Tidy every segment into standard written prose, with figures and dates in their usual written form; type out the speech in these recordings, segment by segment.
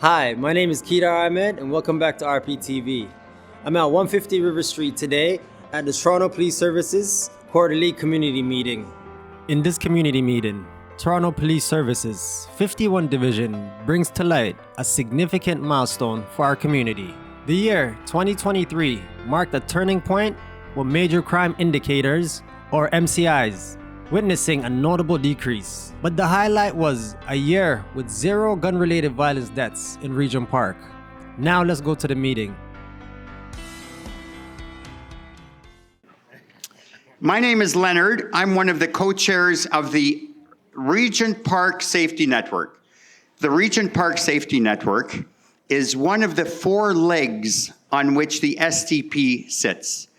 Hi, my name is Kedar Ahmed and welcome back to rptv. I'm at 150 River Street today at the Toronto Police Services Quarterly Community Meeting. In this community meeting, Toronto Police Services 51 Division brings to light a significant milestone for our community. The year 2023 marked a turning point with major crime indicators, or MCIs, witnessing a notable decrease. But the highlight was a year with 0 gun-related violence deaths in Regent Park. Now let's go to the meeting. My name is Leonard. I'm one of the co-chairs of the Regent Park Safety Network. The Regent Park Safety Network is one of the 4 legs on which the STP sits.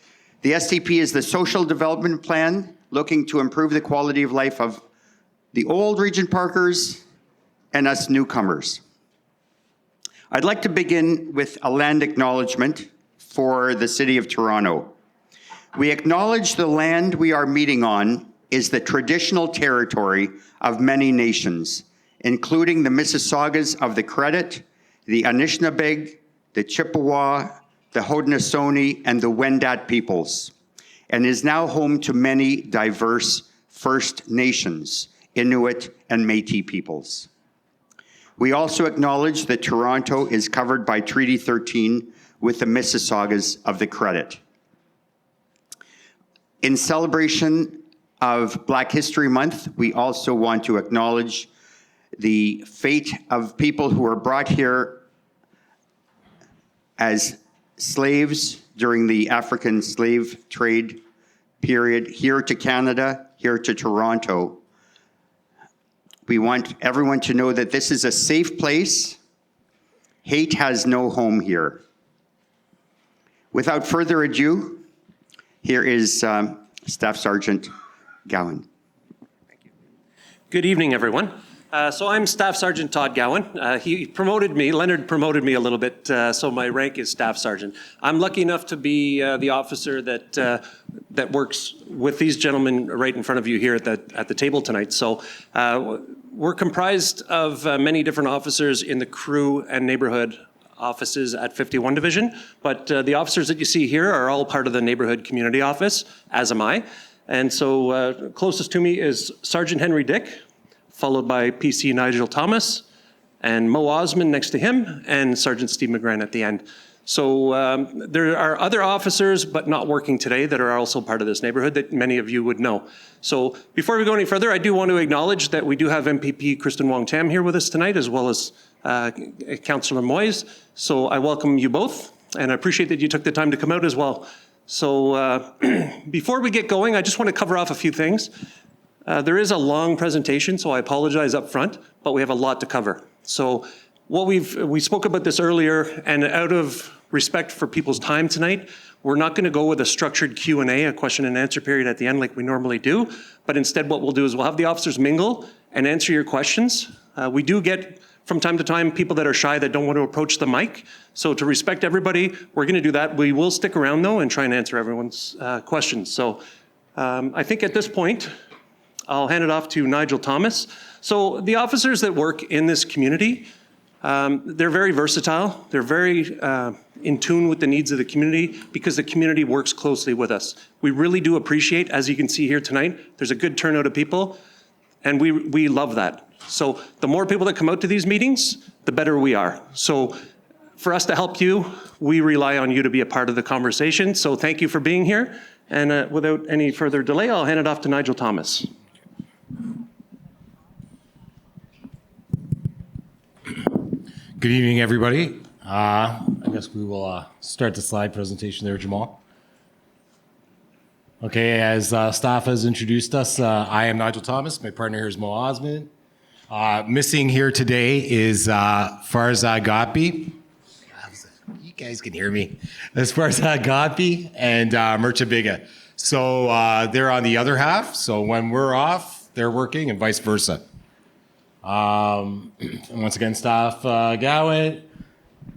The STP is the Social Development Plan, looking to improve the quality of life of the old Regent Parkers and us newcomers. I'd like to begin with a land acknowledgement for the City of Toronto. We acknowledge the land we are meeting on is the traditional territory of many nations, including the Mississaugas of the Credit, the Anishinaabe, the Chippewa, the Haudenosaunee, and the Wendat peoples, and is now home to many diverse First Nations, Inuit, and Métis peoples. We also acknowledge that Toronto is covered by Treaty 13 with the Mississaugas of the Credit. In celebration of Black History Month, we also want to acknowledge the fate of people who were brought here as slaves during the African slave trade period, here to Canada, here to Toronto. We want everyone to know that this is a safe place. Hate has no home here. Without further ado, here is Staff Sergeant Gowan. Thank you. Good evening, everyone. So I'm Staff Sergeant Todd Gowan. He promoted me, Leonard promoted me a little bit, so my rank is Staff Sergeant. I'm lucky enough to be the officer that works with these gentlemen right in front of you here at the table tonight. So we're comprised of many different officers in the crew and neighborhood offices at 51 Division, but the officers that you see here are all part of the neighborhood community office, as am I. And so closest to me is Sergeant Henry Dick, followed by PC Nigel Thomas, and Mo Osmond next to him, and Sergeant Steve McGran at the end. So there are other officers, but not working today, that are also part of this neighborhood that many of you would know. So before we go any further, I do want to acknowledge that we do have MPP Kristen Wong-Tam here with us tonight, as well as Councillor Moyes. So I welcome you both, and I appreciate that you took the time to come out as well. So before we get going, I just want to cover off a few things. There is a long presentation, so I apologize up front, but we have a lot to cover. So we spoke about this earlier, and out of respect for people's time tonight, we're not going to go with a structured Q&A, a question and answer period at the end like we normally do, but instead what we'll do is we'll have the officers mingle and answer your questions. We do get, from time to time, people that are shy that don't want to approach the mic. So to respect everybody, we're going to do that. We will stick around, though, and try and answer everyone's questions. So I think at this point, I'll hand it off to Nigel Thomas. So the officers that work in this community, they're very versatile. They're very in tune with the needs of the community because the community works closely with us. We really do appreciate, as you can see here tonight, there's a good turnout of people, and we love that. So the more people that come out to these meetings, the better we are. So for us to help you, we rely on you to be a part of the conversation. So thank you for being here. And without any further delay, I'll hand it off to Nigel Thomas. Good evening, everybody. I guess we will start the slide presentation there, Jamal. Okay, as staff has introduced us, I am Nigel Thomas. My partner here is Mo Osmond. Missing here today is Farzad Ghapi. You guys can hear me. As Farzad Ghapi and Murcha Biga. So they're on the other half. So when we're off, they're working, and vice versa. And once again, Staff Gowan,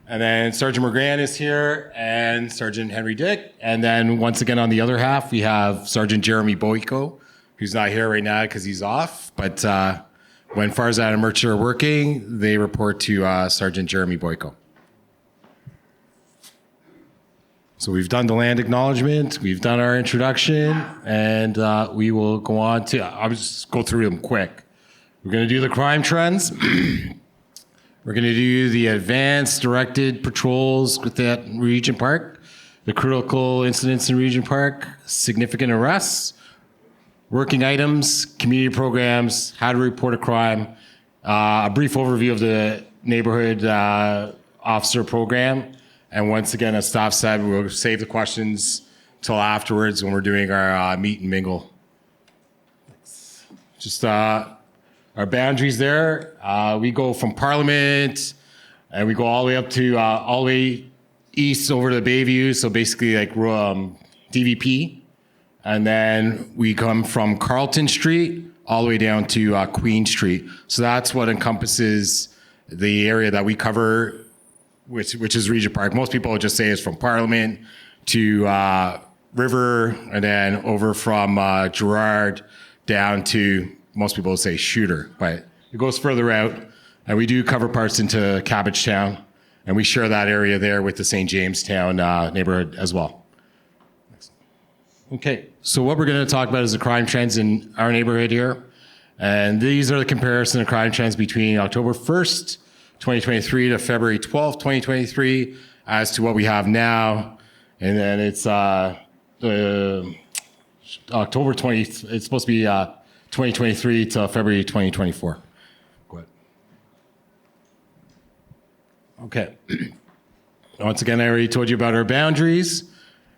and then Sergeant McGran is here, and Sergeant Henry Dick. And then once again on the other half, we have Sergeant Jeremy Boyko, who's not here right now because he's off, but When Farzad and Murchie are working, they report to Sergeant Jeremy Boyko. So we've done the land acknowledgement, we've done our introduction, and we will go on to, I'll just go through them quick. We're going to do the crime trends. We're going to do the advanced directed patrols within Regent Park, the critical incidents in Regent Park, significant arrests, working items, community programs, how to report a crime, a brief overview of the neighborhood officer program. And once again, as staff said, we'll save the questions till afterwards when we're doing our meet and mingle. Just our boundaries there. We go from Parliament and we go all the way up to all the way east over to Bayview. So basically like DVP. And then we come from Carlton Street all the way down to Queen Street. So that's what encompasses the area that we cover, which is Regent Park. Most people would just say it's from Parliament to River, and then over from Gerrard down to, most people would say Shooter, but it goes further out. And we do cover parts into Cabbagetown, and we share that area there with the St. Jamestown neighborhood as well. Okay, so what we're going to talk about is the crime trends in our neighborhood here. And these are the comparison of crime trends between October 1st, 2023 to February 12th, 2023, as to what we have now. And then it's October 20th, it's supposed to be 2023 to February 2024. Go ahead. Okay. Once again, I already told you about our boundaries.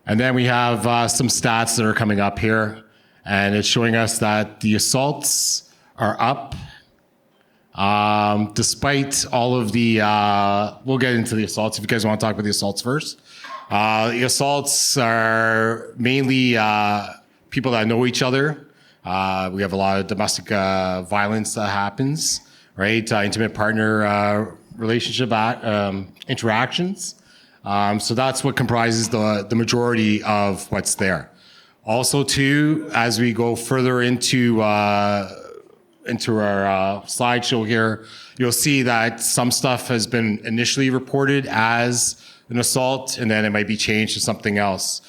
And then we have some stats that are coming up here. And it's showing us that the assaults are up. Despite all of the, we'll get into the assaults if you guys want to talk about the assaults first. The assaults are mainly people that know each other. We have a lot of domestic violence that happens, right? Intimate partner relationship interactions. So that's what comprises the majority of what's there. Also, too, as we go further into our slideshow here, you'll see that some stuff has been initially reported as an assault, and then it might be changed to something else,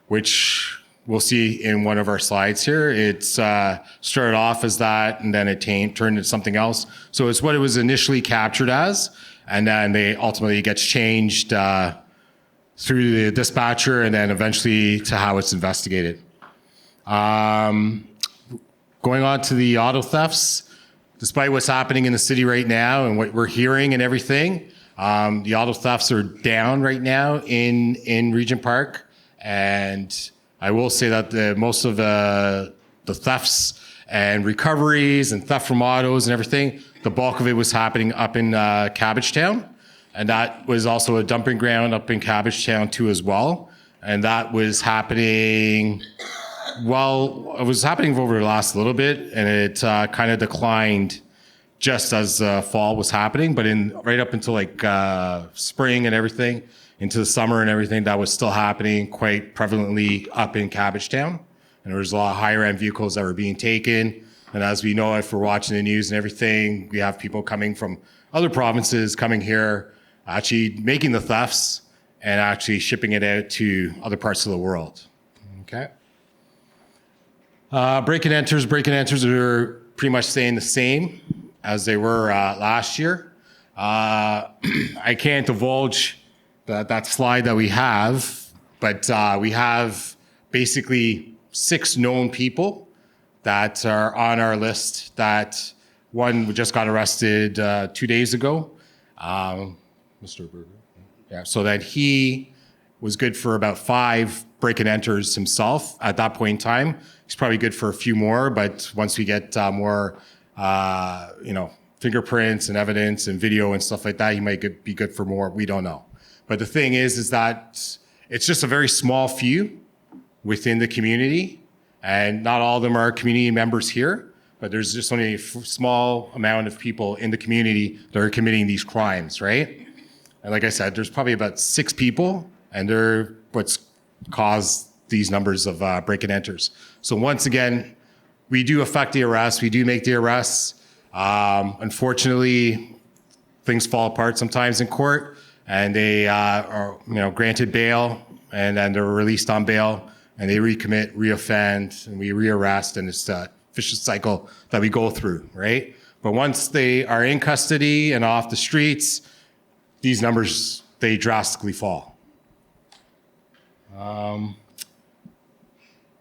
which we'll see in one of our slides here. It's started off as that, and then it turned into something else. So it's what it was initially captured as, and then they ultimately gets changed through the dispatcher, and then eventually to how it's investigated. Going on to the auto thefts, despite what's happening in the city right now and what we're hearing and everything, the auto thefts are down right now in Regent Park. And I will say that most of the thefts and recoveries and theft from autos and everything, the bulk of it was happening up in Cabbagetown. And that was also a dumping ground up in Cabbagetown too as well. And that was happening... Well, it was happening over the last little bit, and it kind of declined just as fall was happening. But right up until like spring and everything, into the summer and everything, that was still happening quite prevalently up in Cabbagetown. And there was a lot of higher end vehicles that were being taken. And as we know, if we're watching the news and everything, we have people coming from other provinces coming here, actually making the thefts and actually shipping it out to other parts of the world. Okay. Break and enters are pretty much staying the same as they were last year. I can't divulge that slide that we have, but we have basically 6 known people that are on our list. That one just got arrested 2 days ago, Mr. Berger. Yeah, so that he was good for about 5 break and enters himself at that point in time. He's probably good for a few more, but once we get more, fingerprints and evidence and video and stuff like that, he might be good for more. We don't know. But the thing is that it's just a very small few within the community, and not all of them are community members here, but there's just only a small amount of people in the community that are committing these crimes, right? And like I said, there's probably about 6 people, and they're what's caused these numbers of break and enters. So once again, we do affect the arrests. We do make the arrests. Unfortunately, things fall apart sometimes in court, and they are granted bail, and then they're released on bail, and they recommit, reoffend, and we rearrest, and it's a vicious cycle that we go through, right? But once they are in custody and off the streets, these numbers, they drastically fall.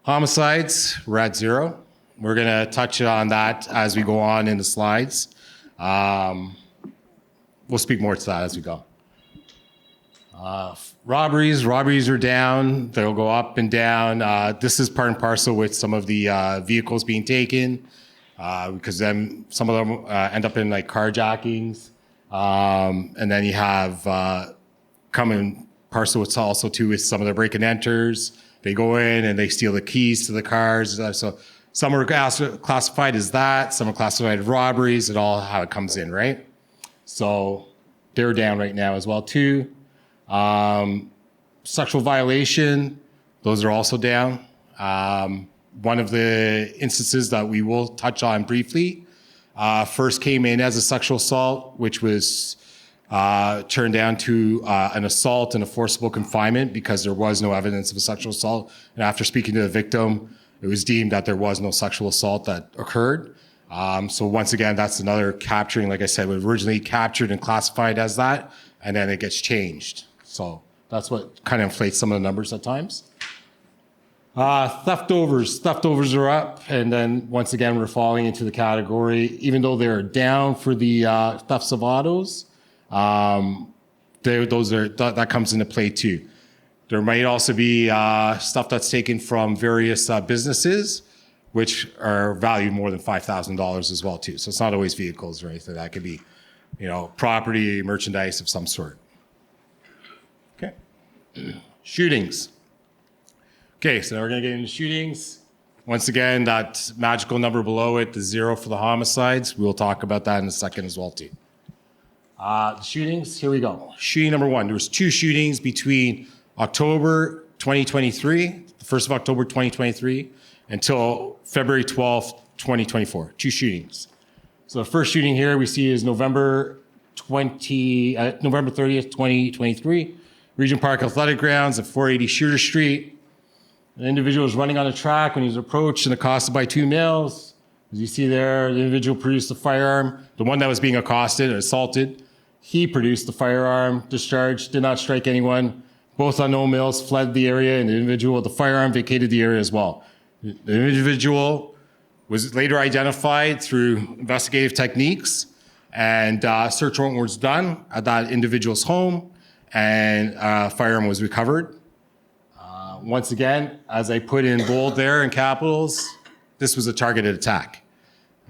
Homicides, we're at 0. We're gonna touch on that as we go on in the slides. We'll speak more to that as we go. Robberies are down. They'll go up and down. This is part and parcel with some of the vehicles being taken, because then some of them end up in like carjackings. And then you have come in parcel with also too with some of the break and enters. They go in and they steal the keys to the cars. So some are classified as that. Some are classified as robberies. And all how it comes in, right? So they're down right now as well too. Sexual violation, those are also down. One of the instances that we will touch on briefly first came in as a sexual assault, which was turned down to an assault and a forcible confinement because there was no evidence of a sexual assault. And after speaking to the victim, it was deemed that there was no sexual assault that occurred. So once again, that's another capturing, like I said, was originally captured and classified as that, and then it gets changed. So that's what kind of inflates some of the numbers at times. Theftovers are up, and then once again, we're falling into the category, even though they're down for the thefts of autos, that comes into play too. There might also be stuff that's taken from various businesses, which are valued more than $5,000 as well too. So it's not always vehicles or anything. That could be, property, merchandise of some sort. Okay. Shootings. Okay, so now we're gonna get into shootings. Once again, that magical number below it, the 0 for the homicides. We'll talk about that in a second as well too. The shootings, here we go. Shooting number 1, there was 2 shootings between October 2023, the 1st of October 2023, until February 12th, 2024, 2 shootings. So the first shooting here we see is November 30th, 2023, Regent Park Athletic Grounds at 480 Shooter Street. An individual was running on a track when he was approached and accosted by 2 males. As you see there, the individual produced a firearm. The one that was being accosted or assaulted, he produced the firearm, discharged, did not strike anyone. Both unknown males fled the area, and the individual with the firearm vacated the area as well. The individual was later identified through investigative techniques, and search warrant was done at that individual's home, and a firearm was recovered. Once again, as I put in bold there in capitals, this was a targeted attack.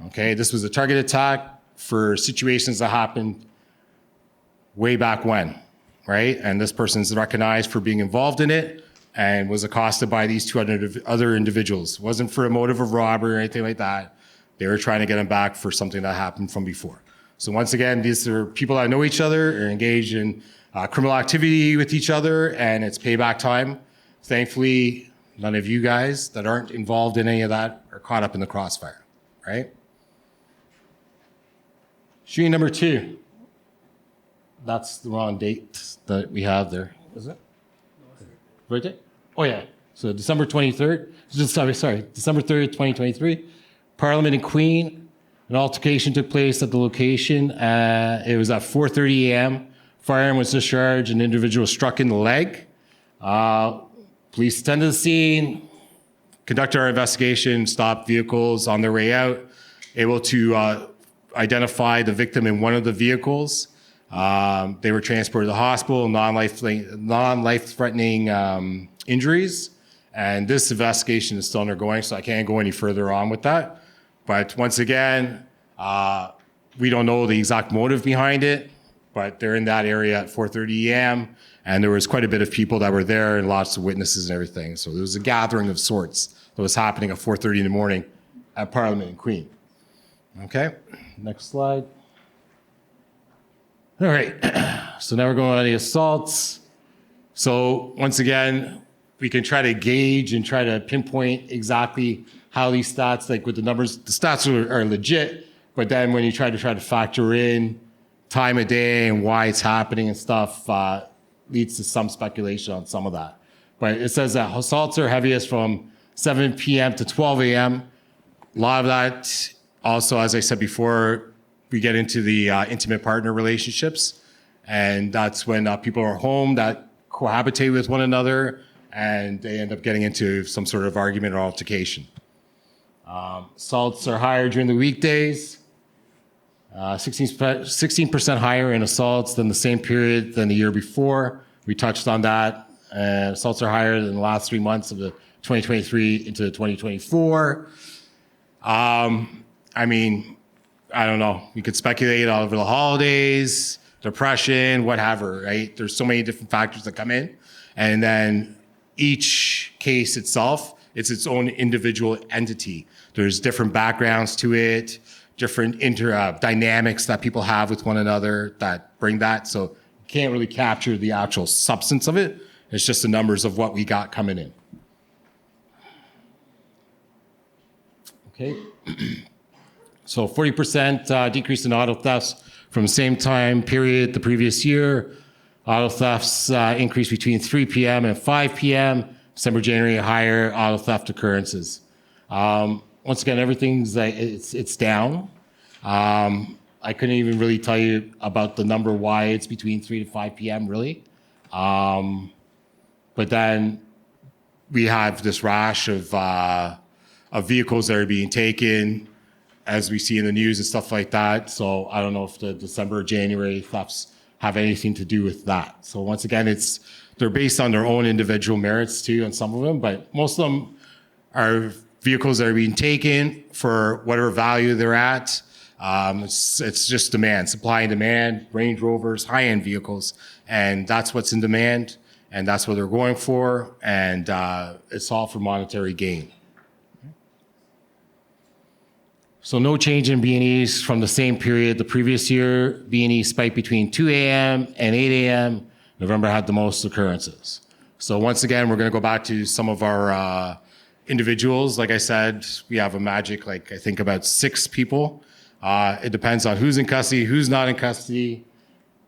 Okay, this was a targeted attack for situations that happened way back when, right? And this person's recognized for being involved in it and was accosted by these 2 other individuals. It wasn't for a motive of robbery or anything like that. They were trying to get him back for something that happened from before. So once again, these are people that know each other, are engaged in criminal activity with each other, and it's payback time. Thankfully, none of you guys that aren't involved in any of that are caught up in the crossfire, right? Shooting number 2. That's the wrong date that we have there. Is it? Right there? Oh, yeah. So December 23rd. December 30th, 2023. Parliament and Queen. An altercation took place at the location. It was at 4:30 a.m. Firearm was discharged. An individual was struck in the leg. Police attended the scene, conducted our investigation, stopped vehicles on their way out, able to identify the victim in one of the vehicles. They were transported to the hospital, non-life-threatening injuries. And this investigation is still undergoing, so I can't go any further on with that. But once again, we don't know the exact motive behind it, but they're in that area at 4:30 a.m., and there was quite a bit of people that were there and lots of witnesses and everything. So there was a gathering of sorts that was happening at 4:30 in the morning at Parliament and Queen. Okay, next slide. All right, so now we're going on the assaults. So once again, we can try to gauge and try to pinpoint exactly how these stats, like with the numbers, the stats are legit, But then when you try to factor in time of day and why it's happening and stuff, leads to some speculation on some of that. But it says that assaults are heaviest from 7 p.m. to 12 a.m. A lot of that also, as I said before, we get into the intimate partner relationships. And that's when people are home that cohabitate with one another and they end up getting into some sort of argument or altercation. Assaults are higher during the weekdays. 16% higher in assaults than the same period than the year before. We touched on that. Assaults are higher than the last 3 months of the 2023 into 2024. I mean, I don't know. We could speculate all over the holidays, depression, whatever, right? There's so many different factors that come in. And then each case itself, it's its own individual entity. There's different backgrounds to it, different dynamics that people have with one another that bring that. So you can't really capture the actual substance of it. It's just the numbers of what we got coming in. Okay. So 40% decrease in auto thefts from the same time period the previous year. Auto thefts increased between 3 p.m. and 5 p.m. December, January, higher auto theft occurrences. Once again, everything's it's down. I couldn't even really tell you about the number why it's between 3 to 5 p.m. really. But then we have this rash of vehicles that are being taken, as we see in the news and stuff like that. So I don't know if the December or January thefts have anything to do with that. So once again, they're based on their own individual merits too, on some of them, but most of them are vehicles that are being taken for whatever value they're at. It's just demand, supply and demand, Range Rovers, high-end vehicles, and that's what's in demand, and that's what they're going for, and it's all for monetary gain. So no change in B&Es from the same period the previous year. B&E spiked between 2 a.m. and 8 a.m. November had the most occurrences. So once again, we're going to go back to some of our individuals. Like I said, we have a magic, I think about 6 people. It depends on who's in custody, who's not in custody.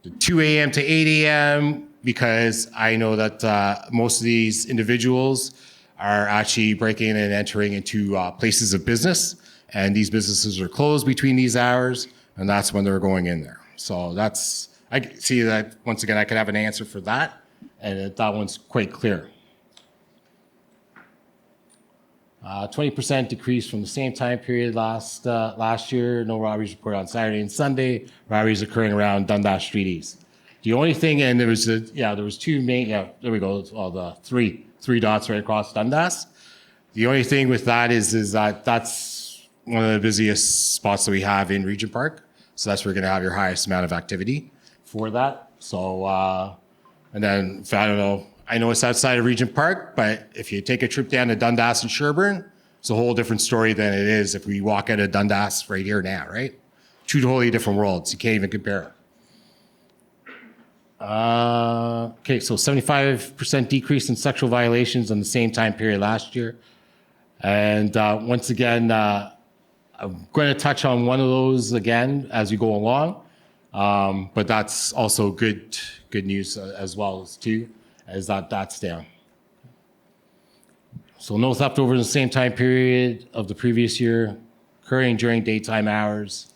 The 2 a.m. to 8 a.m., because I know that most of these individuals are actually breaking and entering into places of business. And these businesses are closed between these hours, and that's when they're going in there. So I see that, once again, I could have an answer for that, and that one's quite clear. 20% decrease from the same time period last year. No robberies reported on Saturday and Sunday. Robberies occurring around Dundas Street East. The only thing, and there was 2 main, there we go, all the three dots right across Dundas. The only thing with that is that that's one of the busiest spots that we have in Regent Park. So that's where you're going to have your highest amount of activity for that. So, and then, I don't know, I know it's outside of Regent Park, but if you take a trip down to Dundas and Sherbourne, it's a whole different story than it is if we walk out of Dundas right here now, right? 2 totally different worlds. You can't even compare. Okay, so 75% decrease in sexual violations in the same time period last year. And once again, I'm going to touch on one of those again as we go along, but that's also good news as well as too, as that's down. So no theft over the same time period of the previous year, occurring during daytime hours.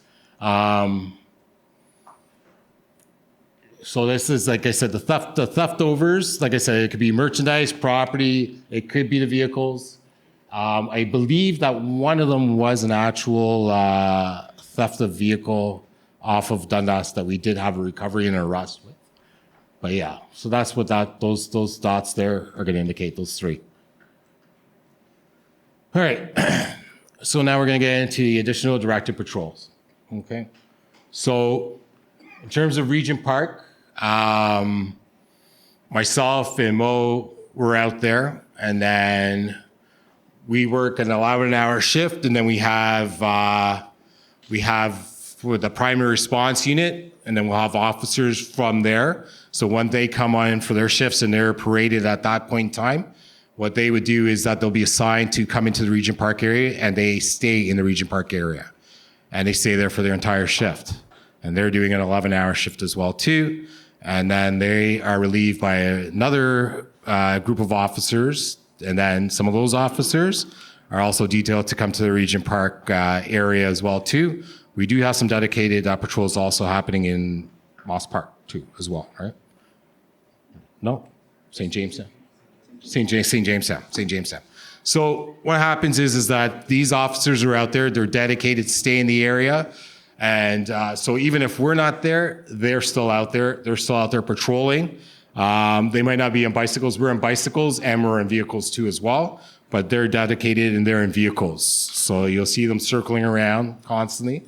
So this is, like I said, the theft overs. Like I said, it could be merchandise, property, it could be the vehicles. I believe that one of them was an actual theft of vehicle off of Dundas that we did have a recovery and an arrest with. But yeah, so that's what those dots there are going to indicate, those 3. All right, so now we're going to get into the additional directed patrols. Okay, so in terms of Regent Park, myself and Mo were out there, and then we work an 11-hour shift, and then we have with the primary response unit, and then we'll have officers from there. So when they come on for their shifts and they're paraded at that point in time, what they would do is that they'll be assigned to come into the Regent Park area, and they stay in the Regent Park area. and they stay there for their entire shift. And they're doing an 11-hour shift as well too. And then they are relieved by another group of officers. And then some of those officers are also detailed to come to the Regent Park area as well too. We do have some dedicated patrols also happening in Moss Park too as well, right? No? St. Jamestown. St. Jamestown. So what happens is that these officers are out there, they're dedicated to stay in the area. And so even if we're not there, they're still out there. They're still out there patrolling. They might not be on bicycles. We're on bicycles and we're in vehicles too as well. But they're dedicated and they're in vehicles. So you'll see them circling around constantly.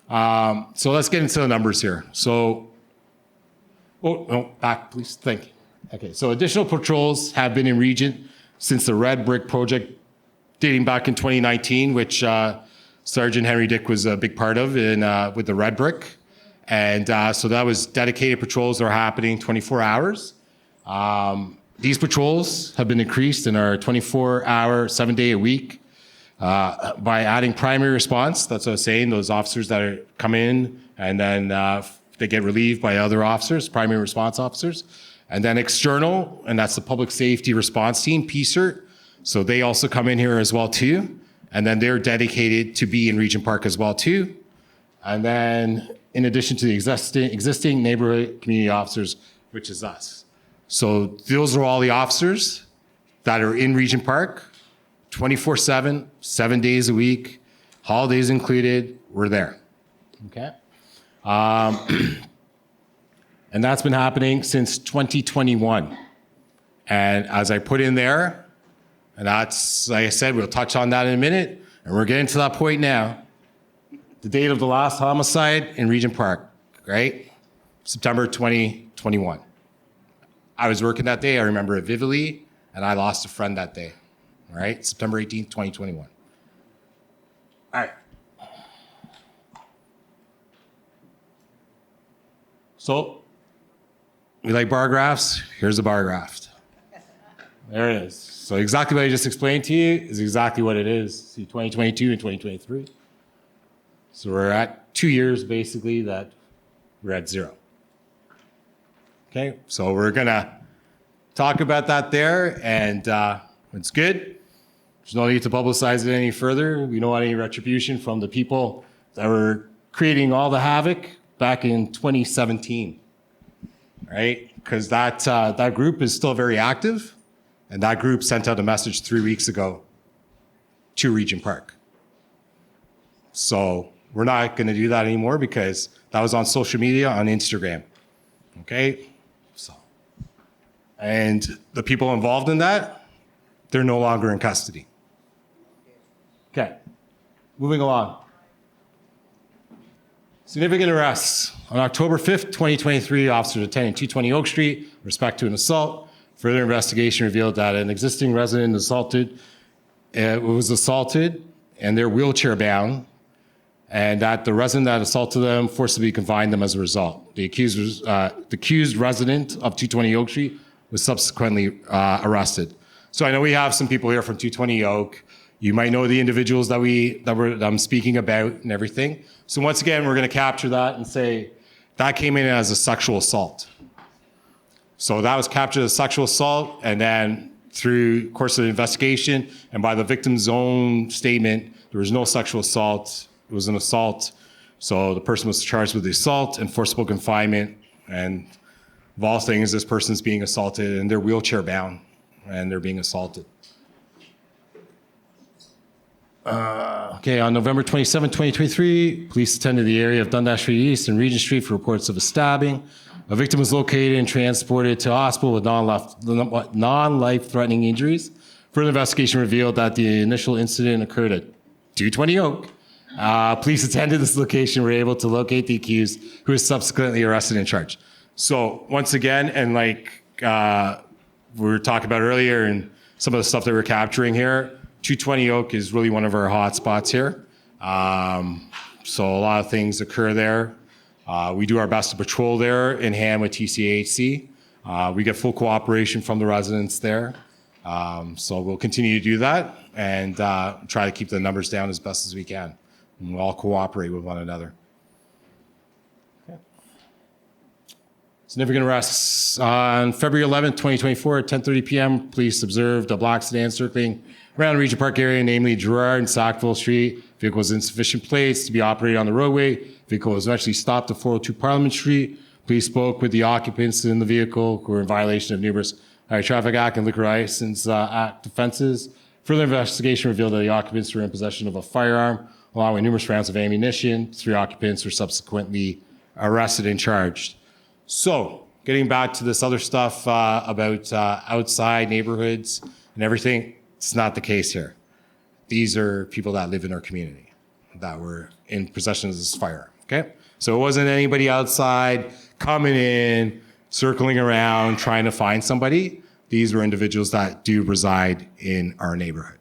So let's get into the numbers here. So, back please, thank you. Okay, so additional patrols have been in Regent since the Red Brick project dating back in 2019, which Sergeant Henry Dick was a big part of with the Red Brick. And so that was dedicated patrols that are happening 24 hours. These patrols have been increased in our 24-hour, 7-day a week by adding primary response. That's what I was saying, those officers that come in and then they get relieved by other officers, primary response officers. And then external, and that's the public safety response team, PSERT. So they also come in here as well too. And then they're dedicated to be in Regent Park as well too. And then in addition to the existing neighborhood community officers, which is us. So those are all the officers that are in Regent Park, 24/7, 7 days a week, holidays included, we're there, okay? And that's been happening since 2021. And as I put in there, and that's, like I said, we'll touch on that in a minute, and we're getting to that point now. The date of the last homicide in Regent Park, right? September 2021. I was working that day, I remember it vividly, and I lost a friend that day, all right? September 18th, 2021. All right. So, we like bar graphs, here's a bar graph. There it is. So exactly what I just explained to you is exactly what it is. See, 2022 and 2023. So we're at 2 years, basically, that we're at 0. Okay, so we're gonna talk about that there, and it's good. There's no need to publicize it any further. We don't want any retribution from the people that were creating all the havoc back in 2017, right? Because that group is still very active, and that group sent out a message 3 weeks ago to Regent Park. So we're not going to do that anymore because that was on social media, on Instagram. Okay? So, and the people involved in that, they're no longer in custody. Okay. Moving along. Significant arrests. On October 5th, 2023, officers attending 220 Oak Street with respect to an assault. Further investigation revealed that an existing resident was assaulted and they're wheelchair bound, and that the resident that assaulted them forcibly confined them as a result. The accused resident of 220 Oak Street was subsequently arrested. So I know we have some people here from 220 Oak. You might know the individuals that I'm speaking about and everything. So once again, we're going to capture that and say that came in as a sexual assault. So that was captured as sexual assault, and then through course of the investigation and by the victim's own statement, there was no sexual assault. It was an assault. So the person was charged with the assault and forcible confinement. And of all things, this person's being assaulted and they're wheelchair bound and they're being assaulted. Okay, on November 27, 2023, police attended the area of Dundas Street East and Regent Street for reports of a stabbing. A victim was located and transported to hospital with non-life-threatening injuries. Further investigation revealed that the initial incident occurred at 220 Oak. Police attended this location and were able to locate the accused, who was subsequently arrested and charged. So once again, and like we were talking about earlier and some of the stuff that we're capturing here, 220 Oak is really one of our hot spots here. So a lot of things occur there. We do our best to patrol there in hand with TCAHC. We get full cooperation from the residents there. So we'll continue to do that and try to keep the numbers down as best as we can. and we'll all cooperate with one another. Okay. Significant arrests. On February 11th, 2024 at 10:30 p.m., police observed a black sedan circling around the Regent Park area, namely Gerrard and Sackville Street. Vehicle was insufficient plates to be operated on the roadway. Vehicle was eventually stopped at 402 Parliament Street. Police spoke with the occupants in the vehicle who were in violation of numerous Traffic Act and Liquor License Act offenses. Further investigation revealed that the occupants were in possession of a firearm, along with numerous rounds of ammunition. 3 occupants were subsequently arrested and charged. So, getting back to this other stuff about outside neighborhoods and everything, it's not the case here. These are people that live in our community that were in possession of this firearm, okay? So it wasn't anybody outside coming in, circling around, trying to find somebody. These were individuals that do reside in our neighborhood,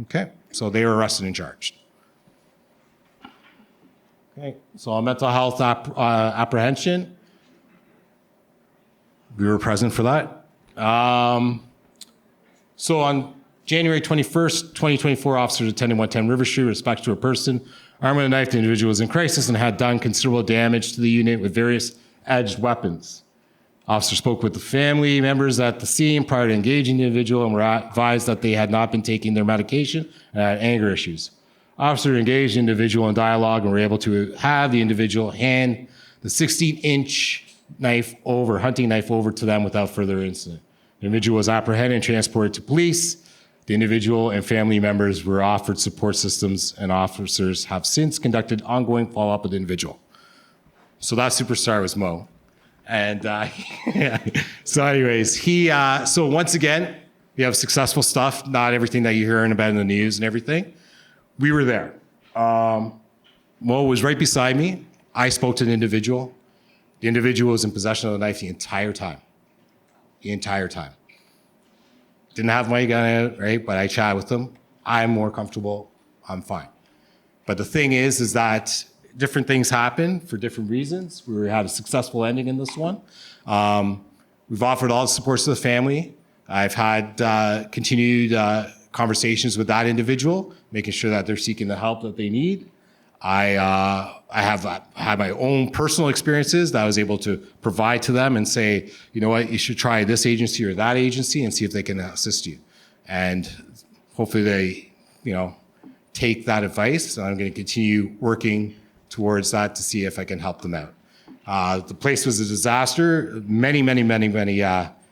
okay? So they were arrested and charged. Okay, so on mental health apprehension, we were present for that. So on January 21st, 2024, officers attending 110 River Street with respect to a person armed with a knife. The individual was in crisis and had done considerable damage to the unit with various edged weapons. Officers spoke with the family members at the scene prior to engaging the individual and were advised that they had not been taking their medication and had anger issues. Officers engaged the individual in dialogue and were able to have the individual hand the 16-inch hunting knife over to them without further incident. The individual was apprehended and transported to police. The individual and family members were offered support systems, and officers have since conducted ongoing follow-up with the individual. So that superstar was Mo. And so anyways, so once again, we have successful stuff, not everything that you're hearing about in the news and everything. We were there. Mo was right beside me. I spoke to the individual. The individual was in possession of the knife the entire time. The entire time. Didn't have my gun out, right? But I chatted with them. I'm more comfortable. I'm fine. But the thing is that different things happen for different reasons. We had a successful ending in this one. We've offered all the supports to the family. I've had continued conversations with that individual, making sure that they're seeking the help that they need. I have had my own personal experiences that I was able to provide to them and say, you know what, you should try this agency or that agency and see if they can assist you. And hopefully they, take that advice. And I'm going to continue working towards that to see if I can help them out. The place was a disaster. Many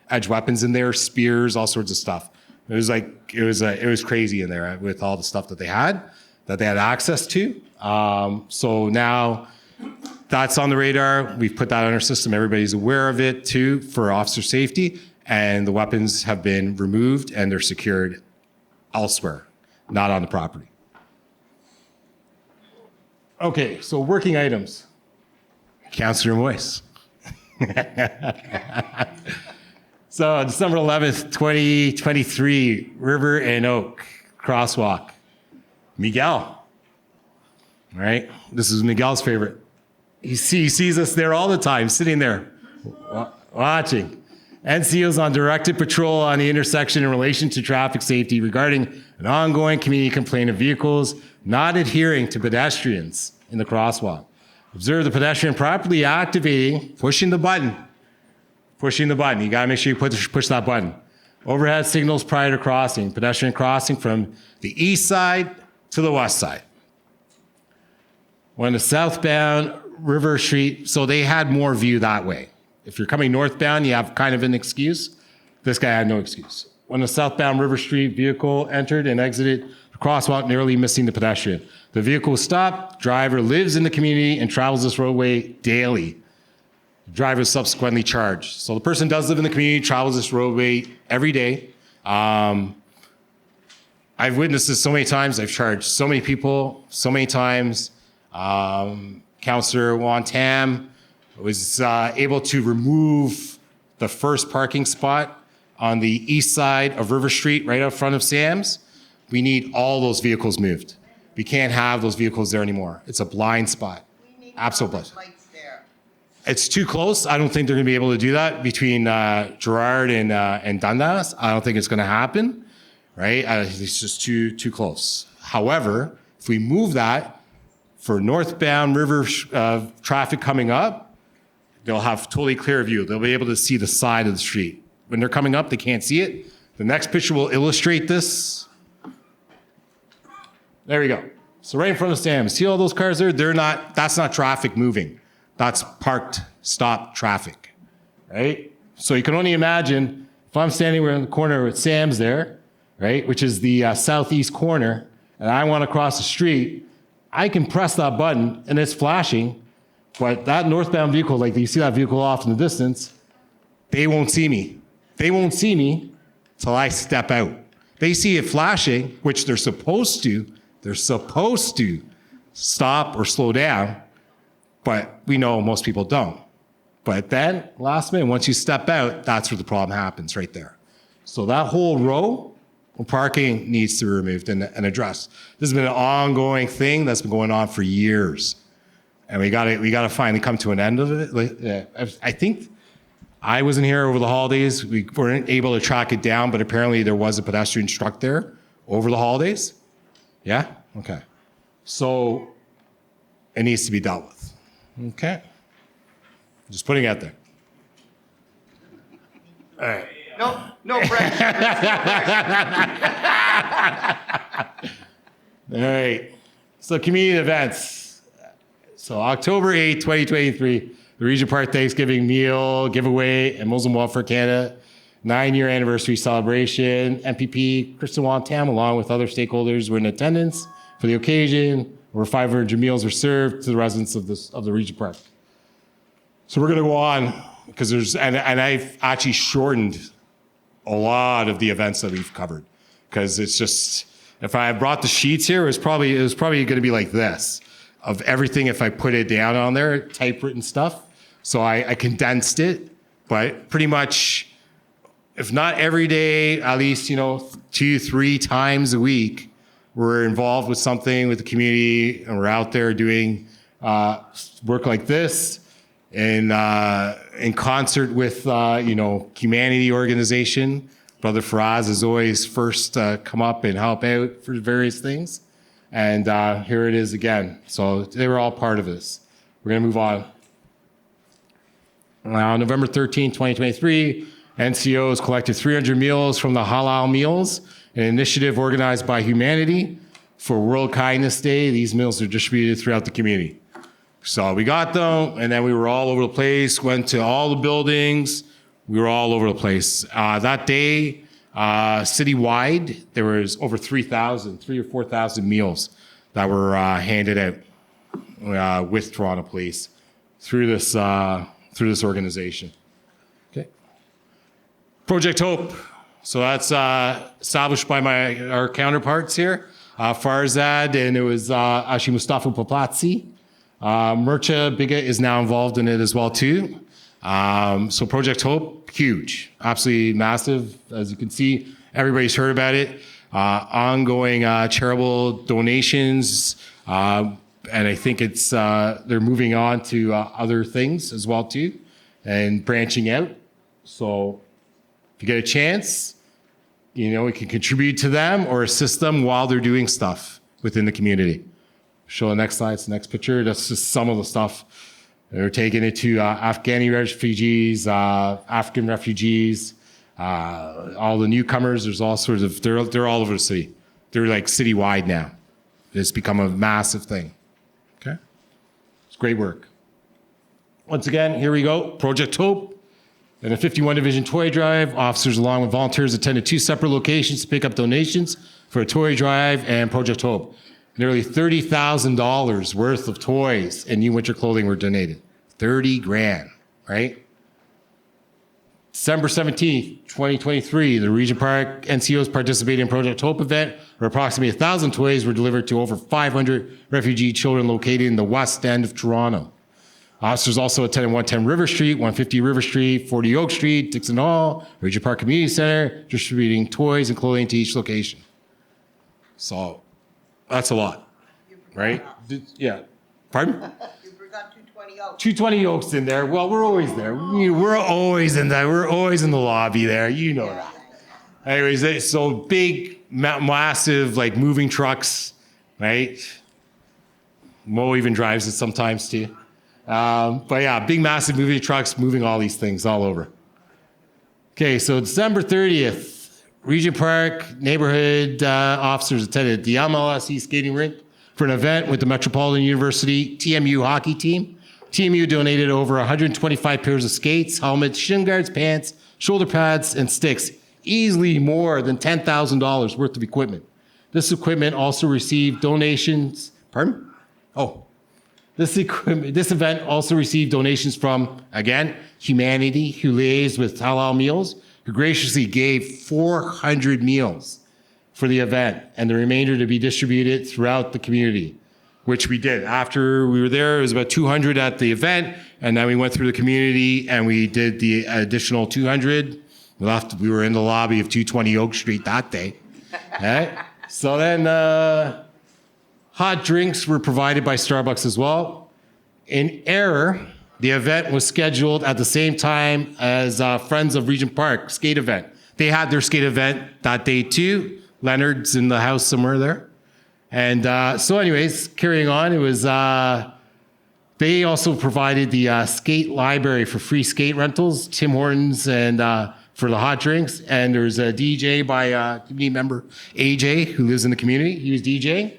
edge weapons in there, spears, all sorts of stuff. It was crazy in there with all the stuff that they had access to. So now that's on the radar. We've put that on our system. Everybody's aware of it too for officer safety, and the weapons have been removed and they're secured elsewhere, not on the property. Okay, so working items. Councillor Moyes. So December 11th, 2023, River and Oak crosswalk. Miguel. All right, this is Miguel's favorite. He sees us there all the time, sitting there, watching. NCO is on directed patrol on the intersection in relation to traffic safety regarding an ongoing community complaint of vehicles not adhering to pedestrians in the crosswalk. Observe the pedestrian properly activating, pushing the button. You gotta make sure you push that button. Overhead signals prior to crossing. Pedestrian crossing from the east side to the west side. When the southbound River Street, so they had more view that way. If you're coming northbound, you have kind of an excuse. This guy had no excuse. When the southbound River Street vehicle entered and exited the crosswalk, narrowly missing the pedestrian. The vehicle was stopped. Driver lives in the community and travels this roadway daily. The driver is subsequently charged. So the person does live in the community, travels this roadway every day. I've witnessed this so many times. I've charged so many people so many times. Councillor Wantam was able to remove the first parking spot on the east side of River Street, right out front of Sam's. We need all those vehicles moved. We can't have those vehicles there anymore. It's a blind spot. Absolutely. It's too close. I don't think they're going to be able to do that between Gerrard and Dundas. I don't think it's going to happen, right? It's just too close. However, if we move that, For northbound river traffic coming up, they'll have totally clear view. They'll be able to see the side of the street. When they're coming up, they can't see it. The next picture will illustrate this. There we go. So right in front of Sam, see all those cars there? That's not traffic moving. That's parked, stopped traffic, right? So you can only imagine if I'm standing around the corner with Sam's there, right, which is the southeast corner, and I want to cross the street, I can press that button and it's flashing, but that northbound vehicle, like you see that vehicle off in the distance, they won't see me. They won't see me till I step out. They see it flashing, which they're supposed to. They're supposed to stop or slow down, but we know most people don't. But then, last minute, once you step out, that's where the problem happens, right there. So that whole row of parking needs to be removed and addressed. This has been an ongoing thing that's been going on for years, and we got to finally come to an end of it. I think I wasn't here over the holidays. We weren't able to track it down, but apparently there was a pedestrian struck there over the holidays. Yeah? Okay. So it needs to be dealt with. Okay? Just putting it out there. All right. No pressure. All right. So community events. So October 8th, 2023, the Regent Park Thanksgiving meal giveaway and Muslim Welfare Canada 9-year anniversary celebration. MPP Kristen Wong-Tam, along with other stakeholders, were in attendance for the occasion. Over 500 meals were served to the residents of the Regent Park. So we're going to go on because and I've actually shortened a lot of the events that we've covered because it's just, if I brought the sheets here, it was probably going to be like this of everything if I put it down on there, typewritten stuff. So I condensed it, but pretty much, if not every day, at least, 2-3 times a week, we're involved with something with the community and we're out there doing work like this in concert with, Humanity Organization. Brother Faraz is always first come up and help out for various things. And here it is again. So they were all part of this. We're going to move on. Now, November 13, 2023, NCOs collected 300 meals from the Halal Meals, an initiative organized by Humanity for World Kindness Day. These meals are distributed throughout the community. So we got them, and then we were all over the place, went to all the buildings. We were all over the place. That day, citywide, there was over 3,000 or 4,000 meals that were handed out with Toronto Police through this organization. Okay. Project Hope. So that's established by our counterparts here, Farzad, and it was actually Mustafa Papatsi. Murcha Biga is now involved in it as well too. So Project Hope, huge, absolutely massive. As you can see, everybody's heard about it. Ongoing charitable donations, and I think it's they're moving on to other things as well too, and branching out. So if you get a chance, we can contribute to them or assist them while they're doing stuff within the community. Show the next slide, it's the next picture. That's just some of the stuff. They're taking it to Afghani refugees, African refugees, all the newcomers. There's all sorts of, they're all over the city. They're like citywide now. It's become a massive thing. Okay? It's great work. Once again, here we go. Project Hope. In a 51 Division toy drive, officers along with volunteers attended 2 separate locations to pick up donations for a toy drive and Project Hope. Nearly $30,000 worth of toys and new winter clothing were donated. 30 grand, right? December 17th, 2023, the Regent Park NCOs participated in Project Hope event where approximately 1,000 toys were delivered to over 500 refugee children located in the west end of Toronto. Officers also attended 110 River Street, 150 River Street, 40 Oak Street, Dixon Hall, Regent Park Community Center, distributing toys and clothing to each location. So that's a lot, right? Yeah. Pardon? You forgot 220 Oaks. 220 Oaks in there. Well, we're always there. We're always in that. We're always in the lobby there. You know that. Anyways, so big, massive, like moving trucks, right? Mo even drives it sometimes too. But yeah, big, massive moving trucks moving all these things all over. Okay, so December 30th, Regent Park neighborhood officers attended the MLSE skating rink for an event with the Metropolitan University TMU hockey team. TMU donated over 125 pairs of skates, helmets, shin guards, pants, shoulder pads, and sticks, easily more than $10,000 worth of equipment. This equipment also received donations, pardon? Oh, this event also received donations from, again, Humanity, who liaised with Halal Meals, who graciously gave 400 meals for the event, and the remainder to be distributed throughout the community, which we did. After we were there, it was about 200 at the event, and then we went through the community and we did the additional 200. We were in the lobby of 220 Oak Street that day. Right? So then hot drinks were provided by Starbucks as well. In error, the event was scheduled at the same time as Friends of Regent Park skate event. They had their skate event that day too. Leonard's in the house somewhere there. And so anyways, carrying on, it was, they also provided the skate library for free skate rentals, Tim Hortons, and for the hot drinks. And there's a DJ by community member AJ, who lives in the community. He was DJing.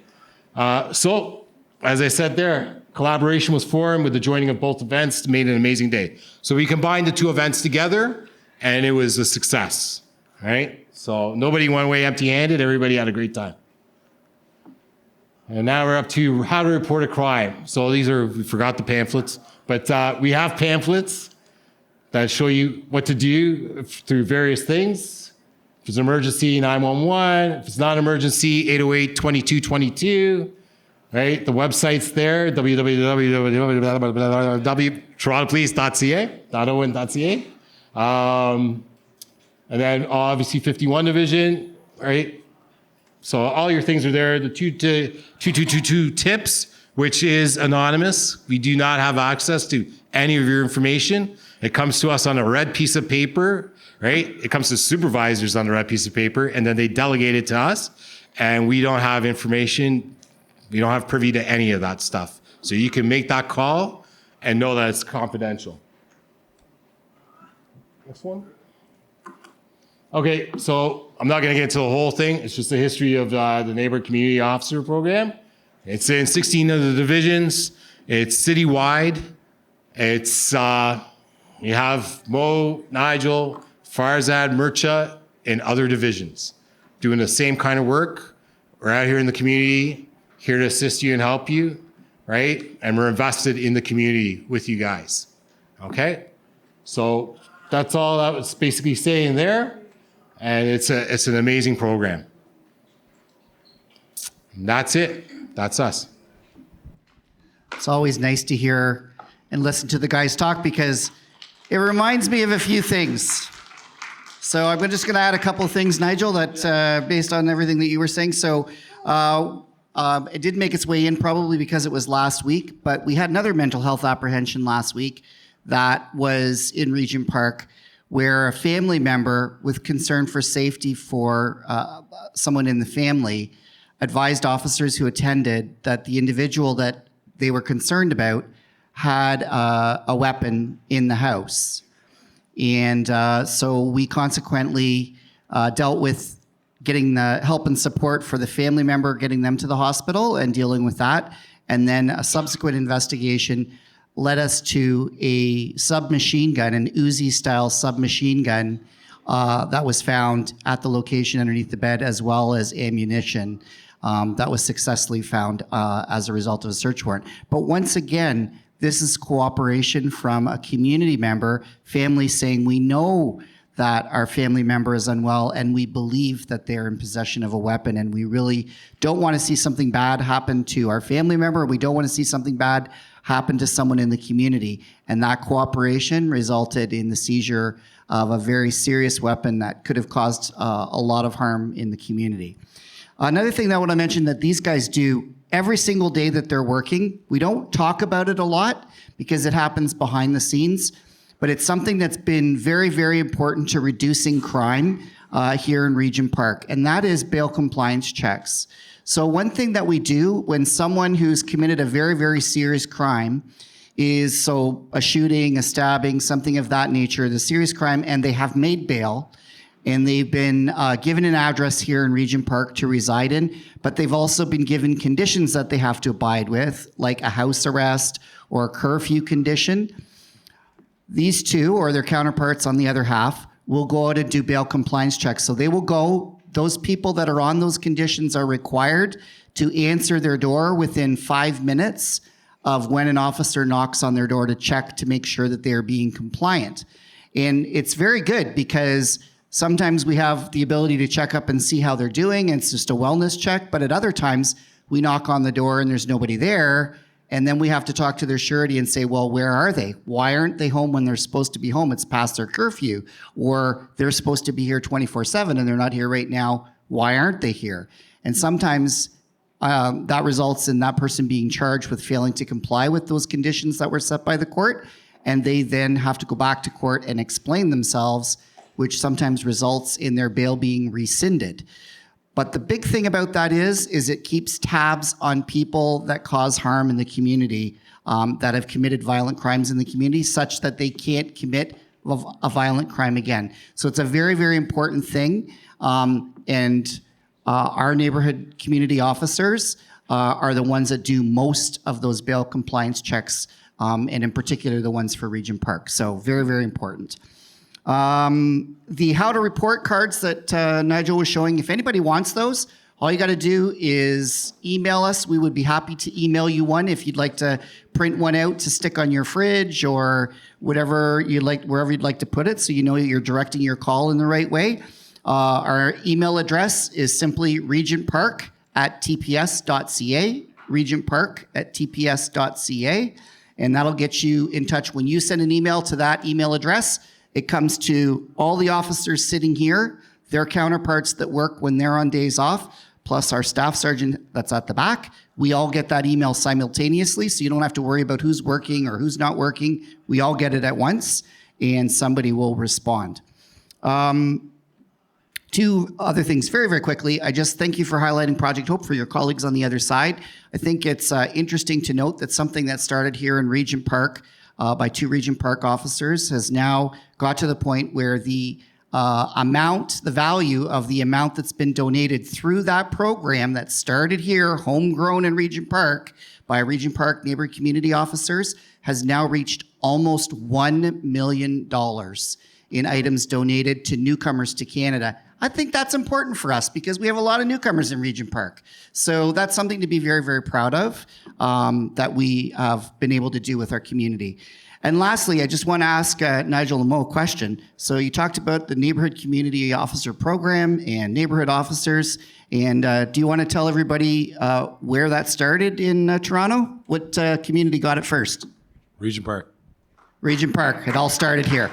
So, as I said there, collaboration was formed with the joining of both events, made an amazing day. So we combined the two events together, and it was a success, right? So nobody went away empty-handed. Everybody had a great time. And now we're up to how to report a crime. So these are, we forgot the pamphlets, but we have pamphlets that show you what to do through various things. If it's an emergency, 911. If it's not an emergency, 808-2222. Right? The website's there, www.torontopolice.ca. And then obviously 51 Division, right? So all your things are there. The 2222 tips, which is anonymous. We do not have access to any of your information. It comes to us on a red piece of paper, right? It comes to supervisors on a red piece of paper, and then they delegate it to us, and we don't have information. We don't have privy to any of that stuff. So you can make that call and know that it's confidential. Next one. Okay, so I'm not going to get into the whole thing. It's just the history of the Neighborhood Community Officer Program. It's in 16 of the divisions. It's citywide. It's, you have Mo, Nigel, Farzad, Murcha, and other divisions doing the same kind of work. We're out here in the community, here to assist you and help you, right? And we're invested in the community with you guys, okay? So that's all I was basically saying there. And it's an amazing program. And that's it. That's us. It's always nice to hear and listen to the guys talk because it reminds me of a few things. So I'm just going to add a couple of things, Nigel, that based on everything that you were saying. So it did make its way in probably because it was last week, but we had another mental health apprehension last week that was in Regent Park, where a family member with concern for safety for someone in the family advised officers who attended that the individual that they were concerned about had a weapon in the house. And so we consequently dealt with getting the help and support for the family member, getting them to the hospital and dealing with that. And then a subsequent investigation led us to a submachine gun, an Uzi-style submachine gun that was found at the location underneath the bed, as well as ammunition that was successfully found as a result of a search warrant. But once again, this is cooperation from a community member, family saying, we know that our family member is unwell and we believe that they're in possession of a weapon, and we really don't want to see something bad happen to our family member. We don't want to see something bad happen to someone in the community. And that cooperation resulted in the seizure of a very serious weapon that could have caused a lot of harm in the community. Another thing that I want to mention that these guys do every single day that they're working, we don't talk about it a lot because it happens behind the scenes, but it's something that's been very, very important to reducing crime here in Regent Park, and that is bail compliance checks. So one thing that we do when someone who's committed a very, very serious crime is so a shooting, a stabbing, something of that nature, the serious crime, and they have made bail, and they've been given an address here in Regent Park to reside in, but they've also been given conditions that they have to abide with, like a house arrest or a curfew condition. These two, or their counterparts on the other half, will go out and do bail compliance checks. So they will go, those people that are on those conditions are required to answer their door within 5 minutes of when an officer knocks on their door to check to make sure that they are being compliant. And it's very good because sometimes we have the ability to check up and see how they're doing, and it's just a wellness check, but at other times we knock on the door and there's nobody there, and then we have to talk to their surety and say, well, where are they? Why aren't they home when they're supposed to be home? It's past their curfew, or they're supposed to be here 24/7 and they're not here right now. Why aren't they here? And sometimes that results in that person being charged with failing to comply with those conditions that were set by the court, and they then have to go back to court and explain themselves, which sometimes results in their bail being rescinded. But the big thing about that is it keeps tabs on people that cause harm in the community, that have committed violent crimes in the community, such that they can't commit a violent crime again. So it's a very, very important thing. Our neighborhood community officers are the ones that do most of those bail compliance checks, and in particular the ones for Regent Park. So very, very important. The how to report cards that Nigel was showing, if anybody wants those, all you got to do is email us. We would be happy to email you one if you'd like to print one out to stick on your fridge or whatever you'd like, wherever you'd like to put it, so you know you're directing your call in the right way. Our email address is simply regentpark@tps.ca, regentpark@tps.ca, and that'll get you in touch. When you send an email to that email address, it comes to all the officers sitting here, their counterparts that work when they're on days off, plus our staff sergeant that's at the back. We all get that email simultaneously, so you don't have to worry about who's working or who's not working. We all get it at once, and somebody will respond. Two other things very, very quickly. I just thank you for highlighting Project Hope for your colleagues on the other side. I think it's interesting to note that something that started here in Regent Park by two Regent Park officers has now got to the point where the value of the amount that's been donated through that program that started here, homegrown in Regent Park by Regent Park neighborhood community officers, has now reached almost $1 million in items donated to newcomers to Canada. I think that's important for us because we have a lot of newcomers in Regent Park. So that's something to be very, very proud of, that we have been able to do with our community. And lastly, I just want to ask Nigel and Mo a question. So you talked about the Neighborhood Community Officer Program and neighborhood officers. And do you want to tell everybody where that started in Toronto? What community got it first? Regent Park. Regent Park. It all started here.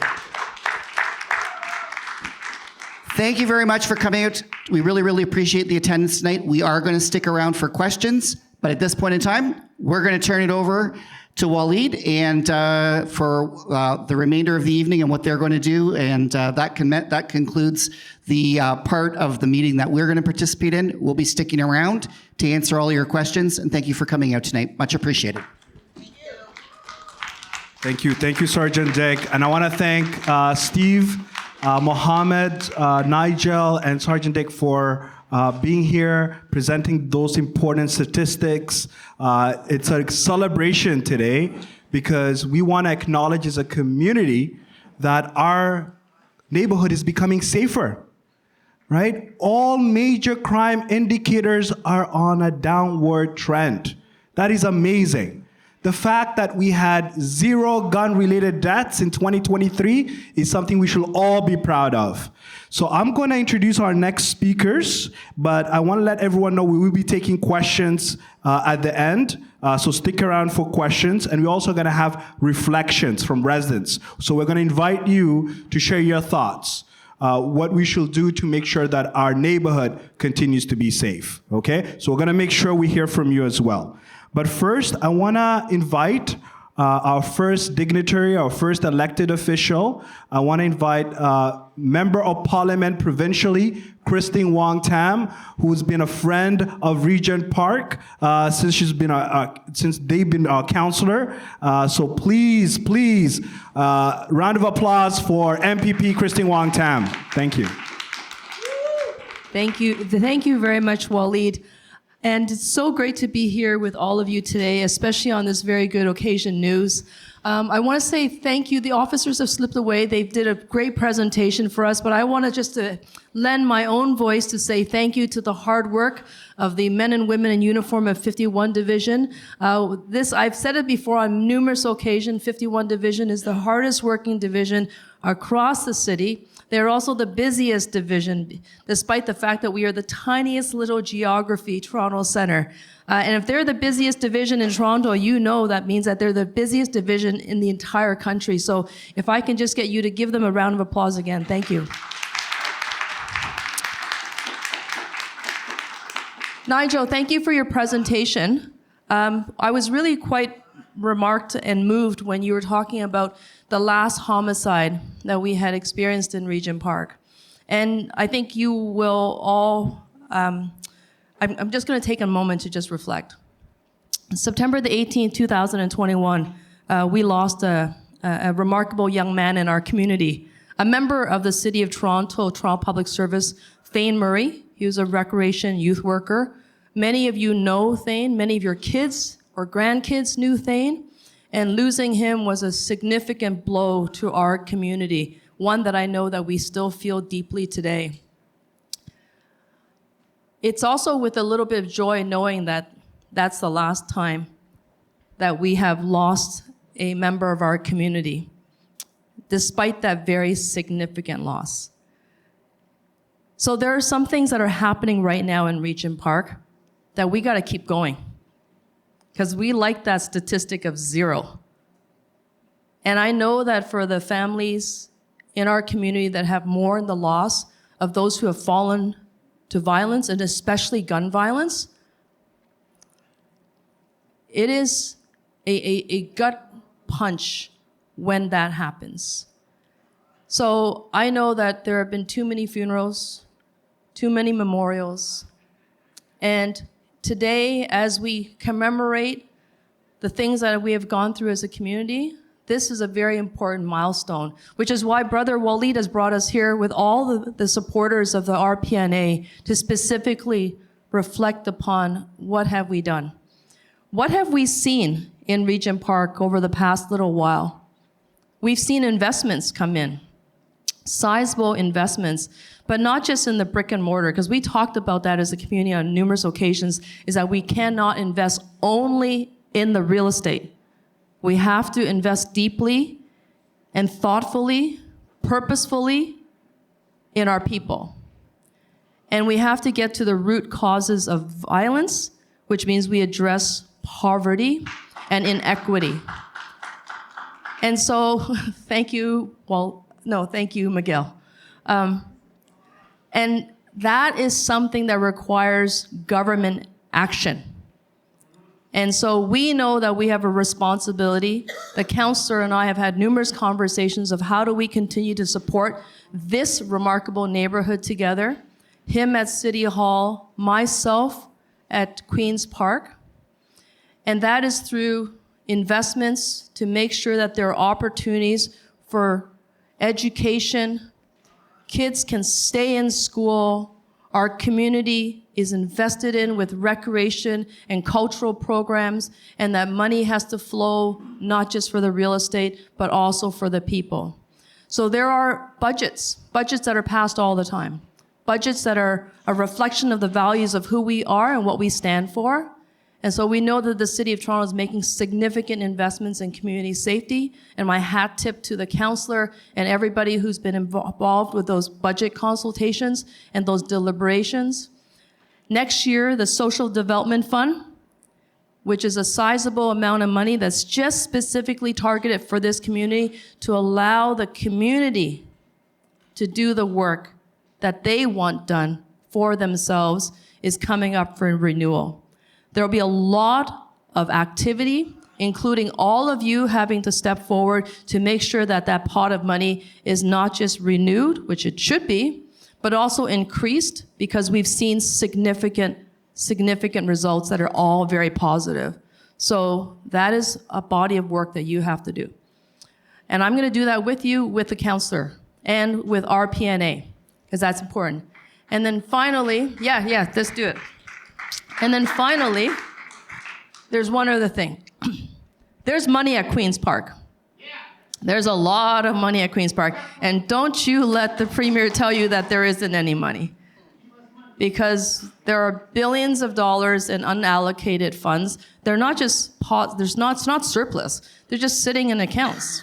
Thank you very much for coming out. We really, really appreciate the attendance tonight. We are going to stick around for questions, but at this point in time, we're going to turn it over to Waleed and for the remainder of the evening and what they're going to do. And that concludes the part of the meeting that we're going to participate in. We'll be sticking around to answer all your questions, and thank you for coming out tonight. Much appreciated. Thank you. Thank you, Sergeant Dick. And I want to thank Steve, Mohammed, Nigel, and Sergeant Dick for being here, presenting those important statistics. It's a celebration today because we want to acknowledge as a community that our neighborhood is becoming safer, right? All major crime indicators are on a downward trend. That is amazing. The fact that we had 0 gun-related deaths in 2023 is something we should all be proud of. So I'm going to introduce our next speakers, but I want to let everyone know we will be taking questions at the end. So stick around for questions, and we're also going to have reflections from residents. So we're going to invite you to share your thoughts, what we should do to make sure that our neighborhood continues to be safe, okay? So we're going to make sure we hear from you as well. But first, I want to invite our first dignitary, our first elected official. I want to invite Member of Parliament provincially, Christine Wong Tam, who's been a friend of Regent Park since they've been our councillor. So please, round of applause for MPP Christine Wong Tam. Thank you. Thank you very much, Waleed. And it's so great to be here with all of you today, especially on this very good occasion news. I want to say thank you. The officers have slipped away. They did a great presentation for us, but I want to just lend my own voice to say thank you to the hard work of the men and women in uniform of 51 Division. I've said it before on numerous occasions, 51 Division is the hardest working division across the city. They're also the busiest division, despite the fact that we are the tiniest little geography, Toronto Centre. And if they're the busiest division in Toronto, you know that means that they're the busiest division in the entire country. So if I can just get you to give them a round of applause again, thank you. Nigel, thank you for your presentation. I was really quite remarked and moved when you were talking about the last homicide that we had experienced in Regent Park. And I think you will all, I'm just going to take a moment to just reflect. September the 18th, 2021, we lost a remarkable young man in our community, a member of the City of Toronto, Toronto Public Service, Thane Murray. He was a recreation youth worker. Many of you know Thane. Many of your kids or grandkids knew Thane. And losing him was a significant blow to our community, one that I know that we still feel deeply today. It's also with a little bit of joy knowing that that's the last time that we have lost a member of our community, despite that very significant loss. So there are some things that are happening right now in Regent Park that we got to keep going, because we like that statistic of 0. And I know that for the families in our community that have mourned the loss of those who have fallen to violence, and especially gun violence, it is a gut punch when that happens. So I know that there have been too many funerals, too many memorials, and today, as we commemorate the things that we have gone through as a community, this is a very important milestone, which is why Brother Waleed has brought us here with all the supporters of the RPNA to specifically reflect upon what have we done. What have we seen in Regent Park over the past little while? We've seen investments come in, sizable investments, but not just in the brick and mortar, because we talked about that as a community on numerous occasions, is that we cannot invest only in the real estate. We have to invest deeply and thoughtfully, purposefully in our people. And we have to get to the root causes of violence, which means we address poverty and inequity. And so, thank you, Miguel. And that is something that requires government action. And so we know that we have a responsibility. The councillor and I have had numerous conversations of how do we continue to support this remarkable neighborhood together, him at City Hall, myself at Queen's Park. And that is through investments to make sure that there are opportunities for education, kids can stay in school, our community is invested in with recreation and cultural programs, and that money has to flow not just for the real estate, but also for the people. So there are budgets that are passed all the time, budgets that are a reflection of the values of who we are and what we stand for. And so we know that the City of Toronto is making significant investments in community safety, and my hat tip to the councillor and everybody who's been involved with those budget consultations and those deliberations. Next year, the Social Development Fund, which is a sizable amount of money that's just specifically targeted for this community to allow the community to do the work that they want done for themselves, is coming up for renewal. There will be a lot of activity, including all of you having to step forward to make sure that that pot of money is not just renewed, which it should be, but also increased, because we've seen significant results that are all very positive. So that is a body of work that you have to do. And I'm going to do that with you, with the counselor, and with RPNA, because that's important. And then finally, yeah, let's do it. And then finally, there's one other thing. There's money at Queen's Park. There's a lot of money at Queen's Park. And don't you let the Premier tell you that there isn't any money. Because there are billions of dollars in unallocated funds. They're not just it's not surplus. They're just sitting in accounts.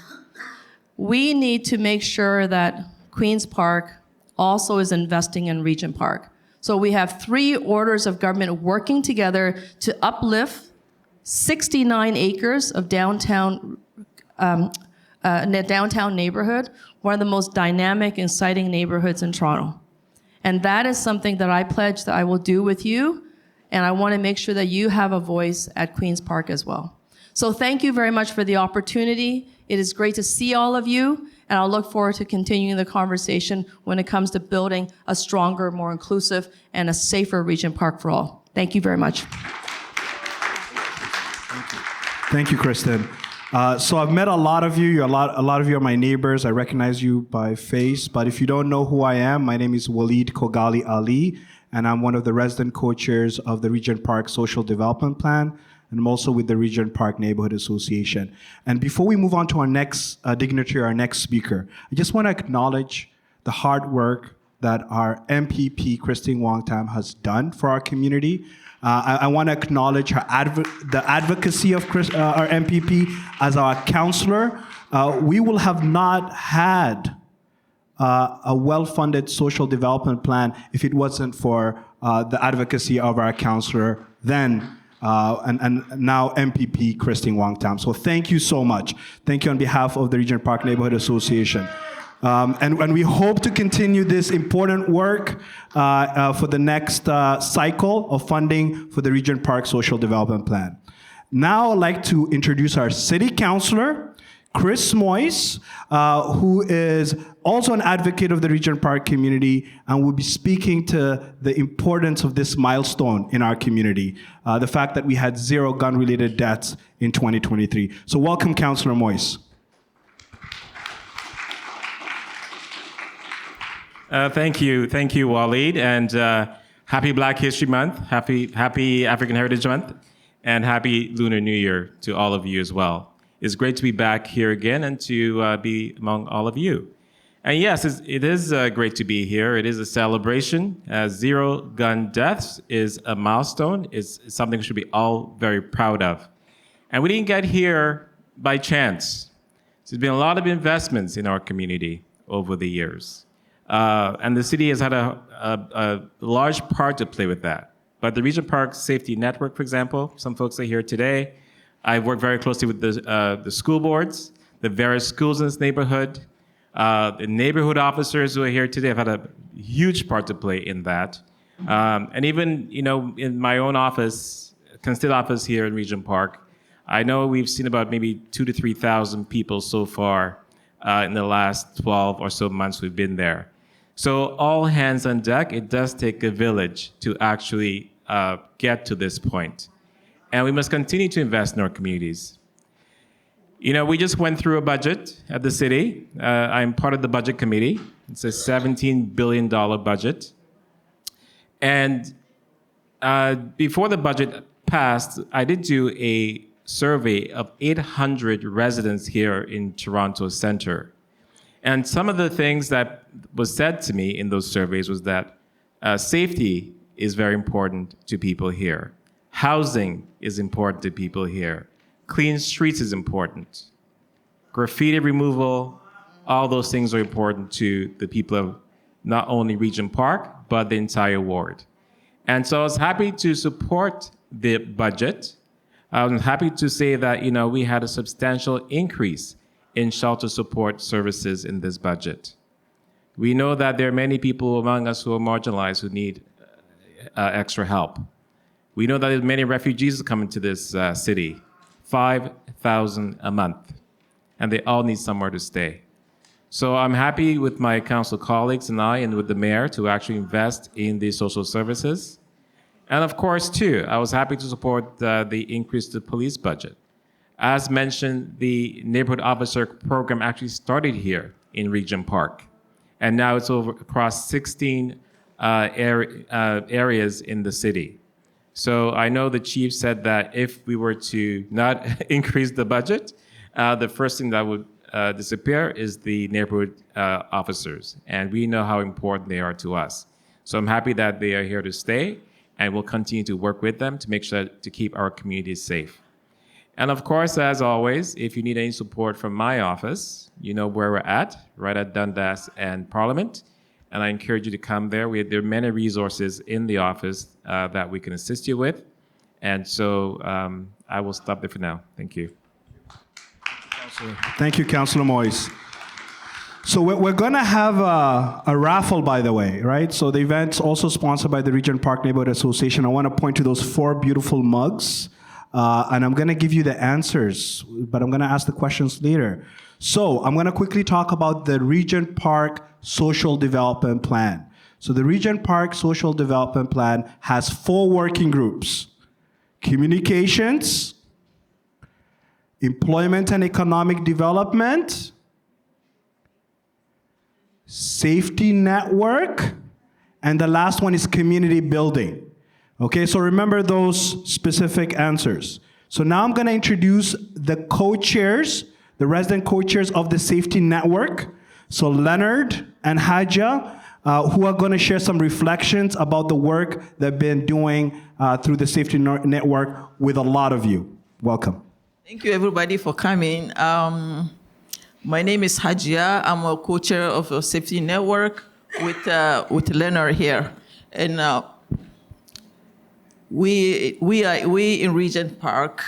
We need to make sure that Queen's Park also is investing in Regent Park. So we have 3 orders of government working together to uplift 69 acres of downtown neighborhood, one of the most dynamic, exciting neighborhoods in Toronto. And that is something that I pledge that I will do with you, and I want to make sure that you have a voice at Queen's Park as well. So thank you very much for the opportunity. It is great to see all of you, and I'll look forward to continuing the conversation when it comes to building a stronger, more inclusive, and a safer Regent Park for all. Thank you very much. Thank you, Kristen. So I've met a lot of you. A lot of you are my neighbors. I recognize you by face. But if you don't know who I am, my name is Waleed Kogali Ali, and I'm one of the resident co-chairs of the Regent Park Social Development Plan, and I'm also with the Regent Park Neighborhood Association. And before we move on to our next dignitary, our next speaker, I just want to acknowledge the hard work that our MPP, Christine Wong-Tam, has done for our community. I want to acknowledge the advocacy of our MPP as our counselor. We will have not had a well-funded social development plan if it wasn't for the advocacy of our counselor then, and now MPP Christine Wong-Tam. So thank you so much. Thank you on behalf of the Regent Park Neighborhood Association. And we hope to continue this important work for the next cycle of funding for the Regent Park Social Development Plan. Now I'd like to introduce our City Councillor, Chris Moyes, who is also an advocate of the Regent Park community and will be speaking to the importance of this milestone in our community, the fact that we had 0 gun-related deaths in 2023. So welcome, Councillor Moyes. Thank you, Waleed, and happy Black History Month, happy African Heritage Month, and happy Lunar New Year to all of you as well. It's great to be back here again and to be among all of you. And yes, it is great to be here. It is a celebration. 0 gun deaths is a milestone. It's something we should be all very proud of. And we didn't get here by chance. There's been a lot of investments in our community over the years. And the city has had a large part to play with that. But the Regent Park Safety Network, for example, some folks are here today. I've worked very closely with the school boards, the various schools in this neighborhood. The neighborhood officers who are here today have had a huge part to play in that. And even, in my own office, constituent office here in Regent Park, I know we've seen about maybe 2,000 to 3,000 people so far in the last 12 or so months we've been there. So all hands on deck. It does take a village to actually get to this point. And we must continue to invest in our communities. We just went through a budget at the city. I'm part of the budget committee. It's a $17 billion budget. And before the budget passed, I did do a survey of 800 residents here in Toronto Centre. And some of the things that was said to me in those surveys was that safety is very important to people here. Housing is important to people here. Clean streets is important. Graffiti removal, all those things are important to the people of not only Regent Park, but the entire ward. And so I was happy to support the budget. I'm happy to say that, we had a substantial increase in shelter support services in this budget. We know that there are many people among us who are marginalized who need extra help. We know that many refugees are coming to this city. $5,000 a month, and they all need somewhere to stay. So I'm happy with my council colleagues and I and with the mayor to actually invest in these social services. And of course, too, I was happy to support the increase to the police budget. As mentioned, the neighborhood officer program actually started here in Regent Park, and now it's over across 16 areas in the city. So I know the chief said that if we were to not increase the budget, the first thing that would disappear is the neighborhood officers, and we know how important they are to us. So I'm happy that they are here to stay, and we'll continue to work with them to make sure to keep our communities safe. And of course, as always, if you need any support from my office, you know where we're at, right at Dundas and Parliament, and I encourage you to come there. There are many resources in the office that we can assist you with, and so I will stop there for now. Thank you. Thank you, Councillor Moyes. So we're going to have a raffle, by the way, right? So the event's also sponsored by the Regent Park Neighborhood Association. I want to point to those 4 beautiful mugs, and I'm going to give you the answers, but I'm going to ask the questions later. So I'm going to quickly talk about the Regent Park Social Development Plan. So the Regent Park Social Development Plan has 4 working groups: communications, employment and economic development, safety network, and the last one is community building. Okay, so remember those specific answers. So now I'm gonna introduce the co-chairs, the resident co-chairs of the safety network. So Leonard and Hajia, who are gonna share some reflections about the work they've been doing through the safety network with a lot of you. Welcome. Thank you, everybody, for coming. My name is Hajia. I'm a co-chair of a safety network with Leonard here. And we in Regent Park,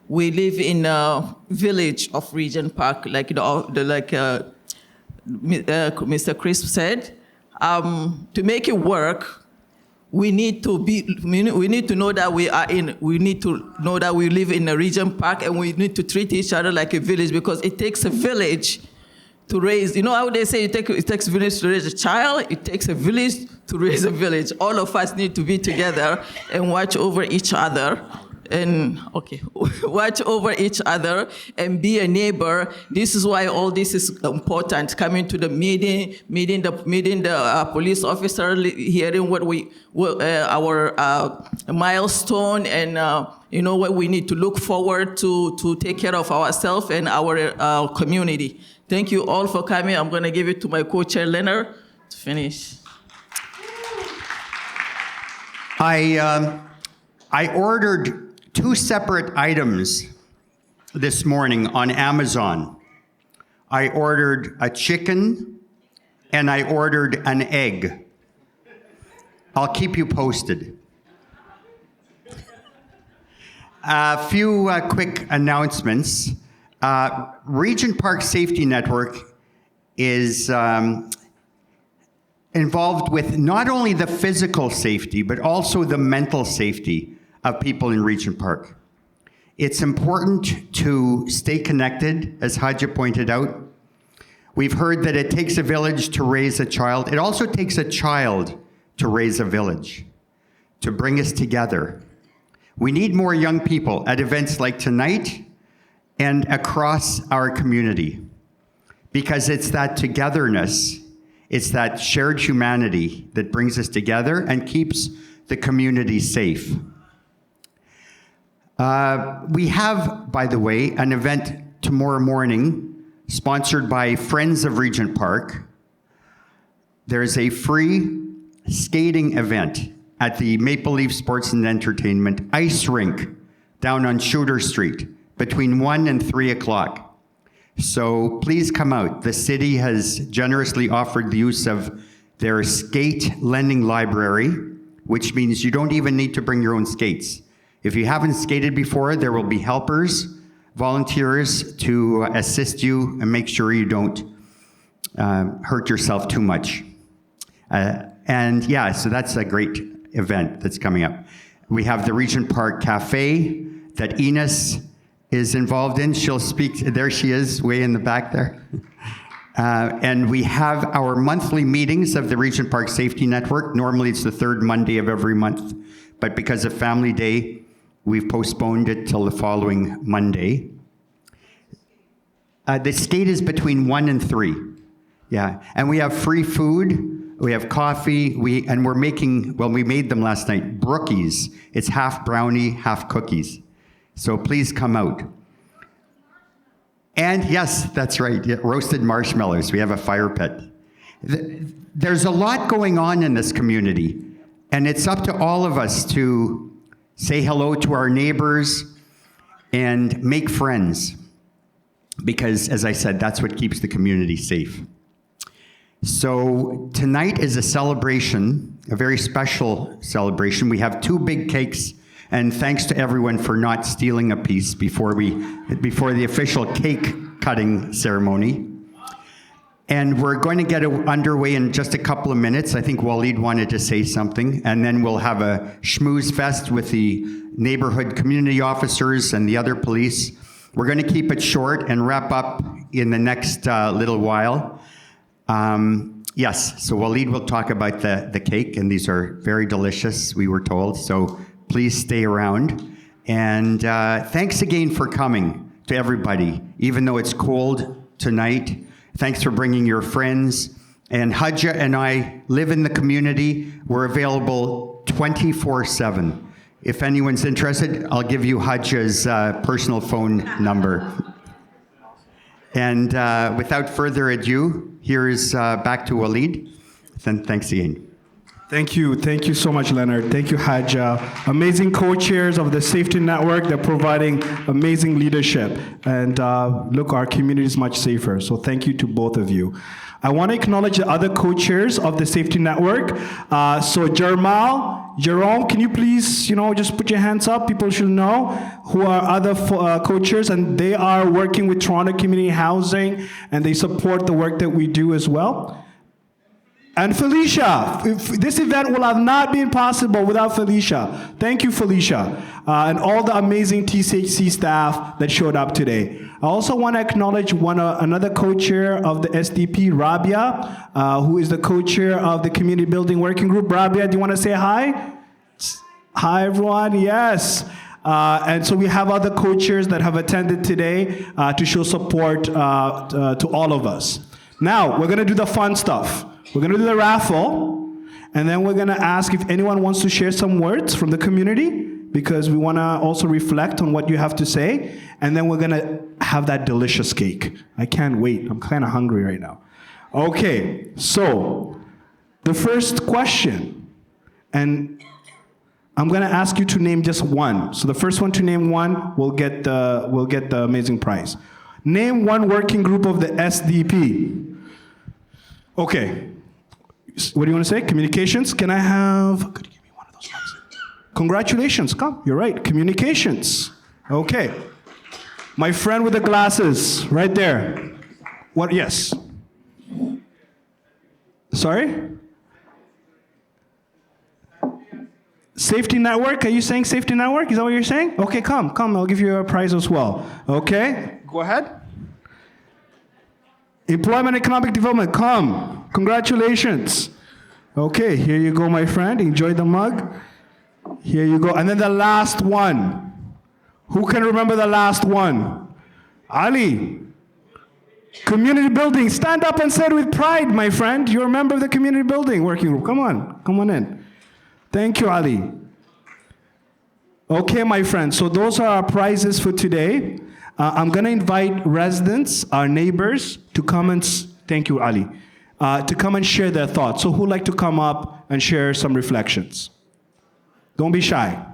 we live in a village of Regent Park, like Mr. Chris said. To make it work, we need to know that we live in a Regent Park, and we need to treat each other like a village, because it takes a village to raise, you know how they say it takes a village to raise a child? It takes a village to raise a village. All of us need to be together and watch over each other. Watch over each other and be a neighbor. This is why all this is important. Coming to the meeting the police officer, hearing our milestone, and what we need to look forward to take care of ourselves and our community. Thank you all for coming. I'm going to give it to my co-chair Leonard to finish. I ordered 2 separate items this morning on Amazon. I ordered a chicken and I ordered an egg. I'll keep you posted. A few quick announcements. Regent Park Safety Network is involved with not only the physical safety, but also the mental safety of people in Regent Park. It's important to stay connected, as Hajia pointed out. We've heard that it takes a village to raise a child. It also takes a child to raise a village, to bring us together. We need more young people at events like tonight and across our community, because it's that togetherness, it's that shared humanity that brings us together and keeps the community safe. We have, by the way, an event tomorrow morning sponsored by Friends of Regent Park. There's a free skating event at the Maple Leaf Sports and Entertainment ice rink down on Shooter Street between 1 and 3 o'clock. So please come out. The city has generously offered the use of their skate lending library, which means you don't even need to bring your own skates. If you haven't skated before, there will be helpers, volunteers to assist you and make sure you don't hurt yourself too much. So that's a great event that's coming up. We have the Regent Park Cafe that Enos is involved in. She'll speak. There she is, way in the back there. And we have our monthly meetings of the Regent Park Safety Network. Normally it's the third Monday of every month, but because of Family Day, we've postponed it till the following Monday. The skate is between 1 and 3. Yeah, and we have free food, we have coffee, we made them last night, brookies. It's half brownie, half cookies. So please come out. And yes, that's right, roasted marshmallows. We have a fire pit. There's a lot going on in this community, and it's up to all of us to say hello to our neighbors and make friends. Because, as I said, that's what keeps the community safe. So tonight is a celebration, a very special celebration. We have 2 big cakes, and thanks to everyone for not stealing a piece before the official cake cutting ceremony. And we're going to get underway in just a couple of minutes. I think Waleed wanted to say something, and then we'll have a schmooze fest with the neighborhood community officers and the other police. We're going to keep it short and wrap up in the next little while. Yes, so Waleed will talk about the cake, and these are very delicious, we were told, so please stay around. And thanks again for coming to everybody, even though it's cold tonight. Thanks for bringing your friends. And Hajia and I live in the community. We're available 24/7. If anyone's interested, I'll give you Hajia's personal phone number. And without further ado, here is back to Waleed. Then thanks again. Thank you so much, Leonard. Thank you, Hajia. Amazing co-chairs of the Safety Network. They're providing amazing leadership. And look, our community is much safer. So thank you to both of you. I want to acknowledge the other co-chairs of the Safety Network. So Jerome, can you please, just put your hands up? People should know who are other co-chairs, and they are working with Toronto Community Housing, and they support the work that we do as well. And Felicia, this event will have not been possible without Felicia. Thank you, Felicia, and all the amazing TCHC staff that showed up today. I also want to acknowledge another co-chair of the SDP, Rabia, who is the co-chair of the Community Building Working Group. Rabia, do you want to say hi? Hi, everyone. Yes. And so we have other co-chairs that have attended today to show support to all of us. Now, we're going to do the fun stuff. We're going to do the raffle, and then we're going to ask if anyone wants to share some words from the community, because we want to also reflect on what you have to say, and then we're going to have that delicious cake. I can't wait. I'm kind of hungry right now. Okay, so the first question, and I'm going to ask you to name just one. So the first one to name one will get the amazing prize. Name one working group of the SDP. Okay. What do you want to say? Communications? Could you give me one of those ones? Congratulations, come, you're right, communications. Okay. My friend with the glasses, right there. What, yes. Sorry? Safety Network, are you saying Safety Network? Is that what you're saying? Okay, come, I'll give you a prize as well. Okay, go ahead. Employment Economic Development, come. Congratulations. Okay, here you go, my friend. Enjoy the mug. Here you go. And then the last one. Who can remember the last one? Ali. Community Building. Stand up and say it with pride, my friend. You're a member of the Community Building Working Group. Come on in. Thank you, Ali. Okay, my friend. So those are our prizes for today. I'm going to invite residents, our neighbors, to come and, thank you, Ali, to come and share their thoughts. So who'd like to come up and share some reflections? Don't be shy.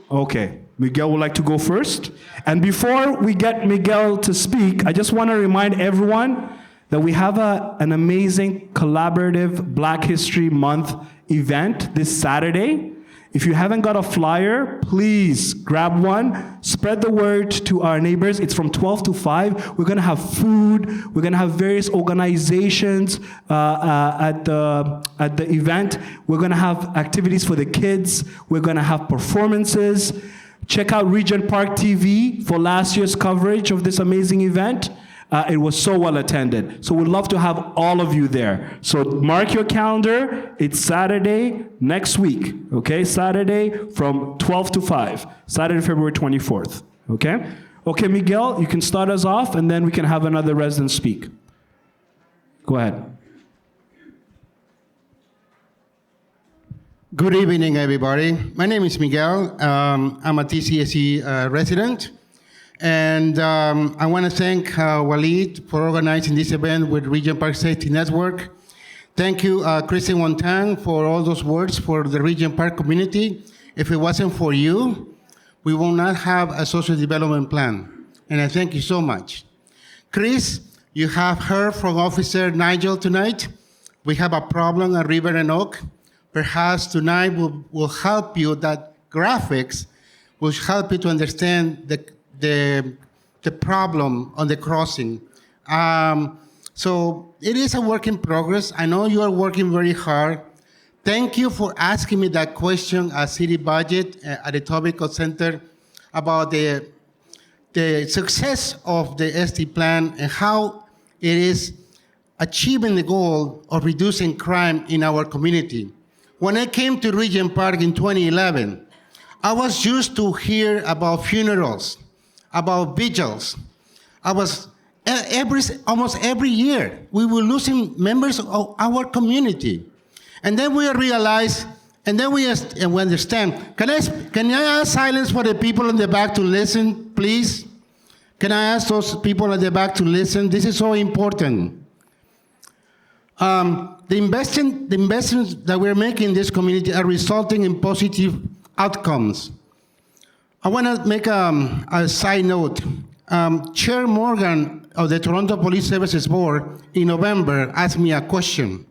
Okay, Miguel would like to go first. And before we get Miguel to speak, I just want to remind everyone that we have an amazing collaborative Black History Month event this Saturday. If you haven't got a flyer, please grab one. Spread the word to our neighbors. It's from 12 to 5. We're going to have food. We're going to have various organizations at the event. We're going to have activities for the kids. We're going to have performances. Check out Regent Park TV for last year's coverage of this amazing event. It was so well attended. So we'd love to have all of you there. So mark your calendar. It's Saturday next week, okay? Saturday from 12 to 5. Saturday, February 24th, okay? Okay, Miguel, you can start us off, and then we can have another resident speak. Go ahead. Good evening, everybody. My name is Miguel. I'm a TCSE resident. And I want to thank Waleed for organizing this event with Regent Park Safety Network. Thank you, Kristen Wontang, for all those words for the Regent Park community. If it wasn't for you, we will not have a social development plan. And I thank you so much. Chris, you have heard from Officer Nigel tonight. We have a problem at River and Oak. Perhaps tonight will help you, that graphics will help you to understand the problem on the crossing. So it is a work in progress. I know you are working very hard. Thank you for asking me that question at City Budget at the Topical Center about the success of the SD plan and how it is achieving the goal of reducing crime in our community. When I came to Regent Park in 2011, I was used to hear about funerals, about vigils. I was almost every year we were losing members of our community, and then we realized, and then we understand. Can I ask silence for the people in the back to listen, please? Can I ask those people at the back to listen? This is so important. The investments that we're making in this community are resulting in positive outcomes. I want to make a side note. Chair Morgan of the Toronto Police Services Board in November asked me a question.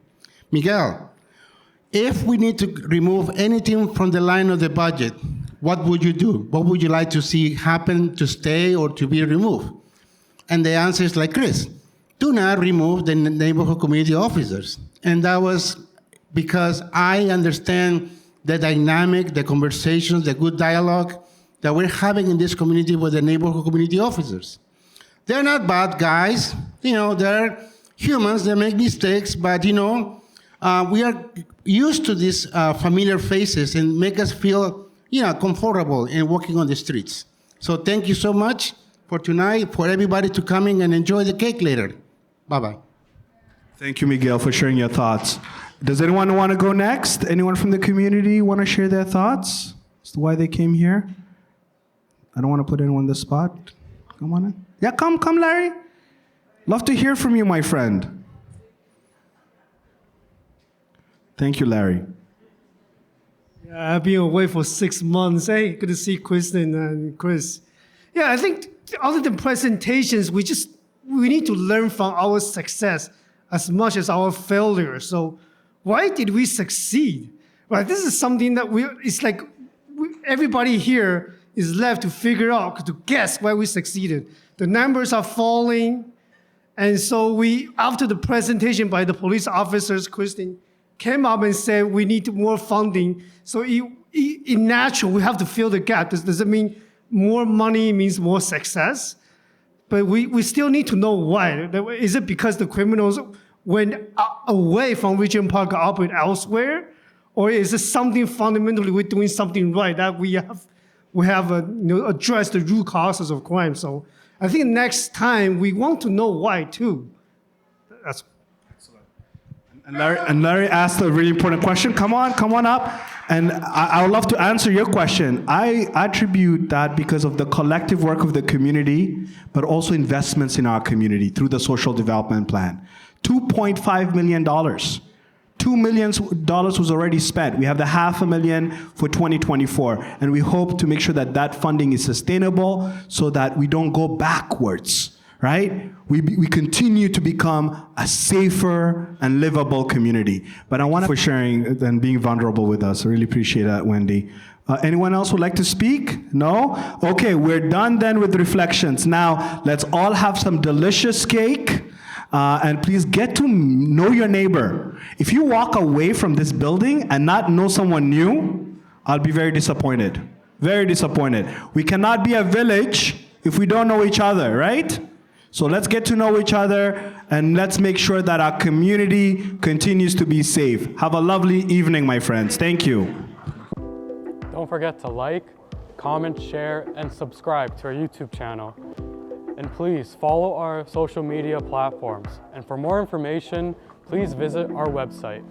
Miguel, if we need to remove anything from the line of the budget, what would you do? What would you like to see happen to stay or to be removed? And the answer is like Chris, do not remove the neighborhood community officers. And that was because I understand the dynamic, the conversations, the good dialogue that we're having in this community with the neighborhood community officers. They're not bad guys. You know, they're humans, they make mistakes, but you know, we are used to these familiar faces and make us feel, you know, comfortable in walking on the streets. So thank you so much for tonight, for everybody to come in and enjoy the cake later. Bye-bye. Thank you, Miguel, for sharing your thoughts. Does anyone want to go next? Anyone from the community want to share their thoughts as to why they came here? I don't want to put anyone on the spot. Come on in. Yeah, come, Larry. Love to hear from you, my friend. Thank you, Larry. Yeah, I've been away for 6 months. Hey, good to see Kristen and Chris. Yeah, I think other than presentations, we need to learn from our success as much as our failure. So why did we succeed? Right, this is something that it's like everybody here is left to figure out, to guess why we succeeded. The numbers are falling. And so after the presentation by the police officers, Kristen came up and said, we need more funding. So in natural, we have to fill the gap. Does it mean more money means more success? But we still need to know why. Is it because the criminals went away from Regent Park, operate elsewhere? Or is it something fundamentally we're doing something right, that we have addressed the root causes of crime? So I think next time we want to know why too. That's excellent. And Larry asked a really important question. Come on up. And I would love to answer your question. I attribute that because of the collective work of the community, but also investments in our community through the social development plan. $2.5 million. $2 million was already spent. We have the $500,000 for 2024, and we hope to make sure that that funding is sustainable so that we don't go backwards, right? We continue to become a safer and livable community. But I want to for sharing and being vulnerable with us. I really appreciate that, Wendy. Anyone else would like to speak? No? Okay, we're done then with reflections. Now, let's all have some delicious cake. And please get to know your neighbor. If you walk away from this building and not know someone new, I'll be very disappointed. Very disappointed. We cannot be a village if we don't know each other, right? So let's get to know each other and let's make sure that our community continues to be safe. Have a lovely evening, my friends. Thank you. Don't forget to like, comment, share, and subscribe to our YouTube channel. And please follow our social media platforms. And for more information, please visit our website.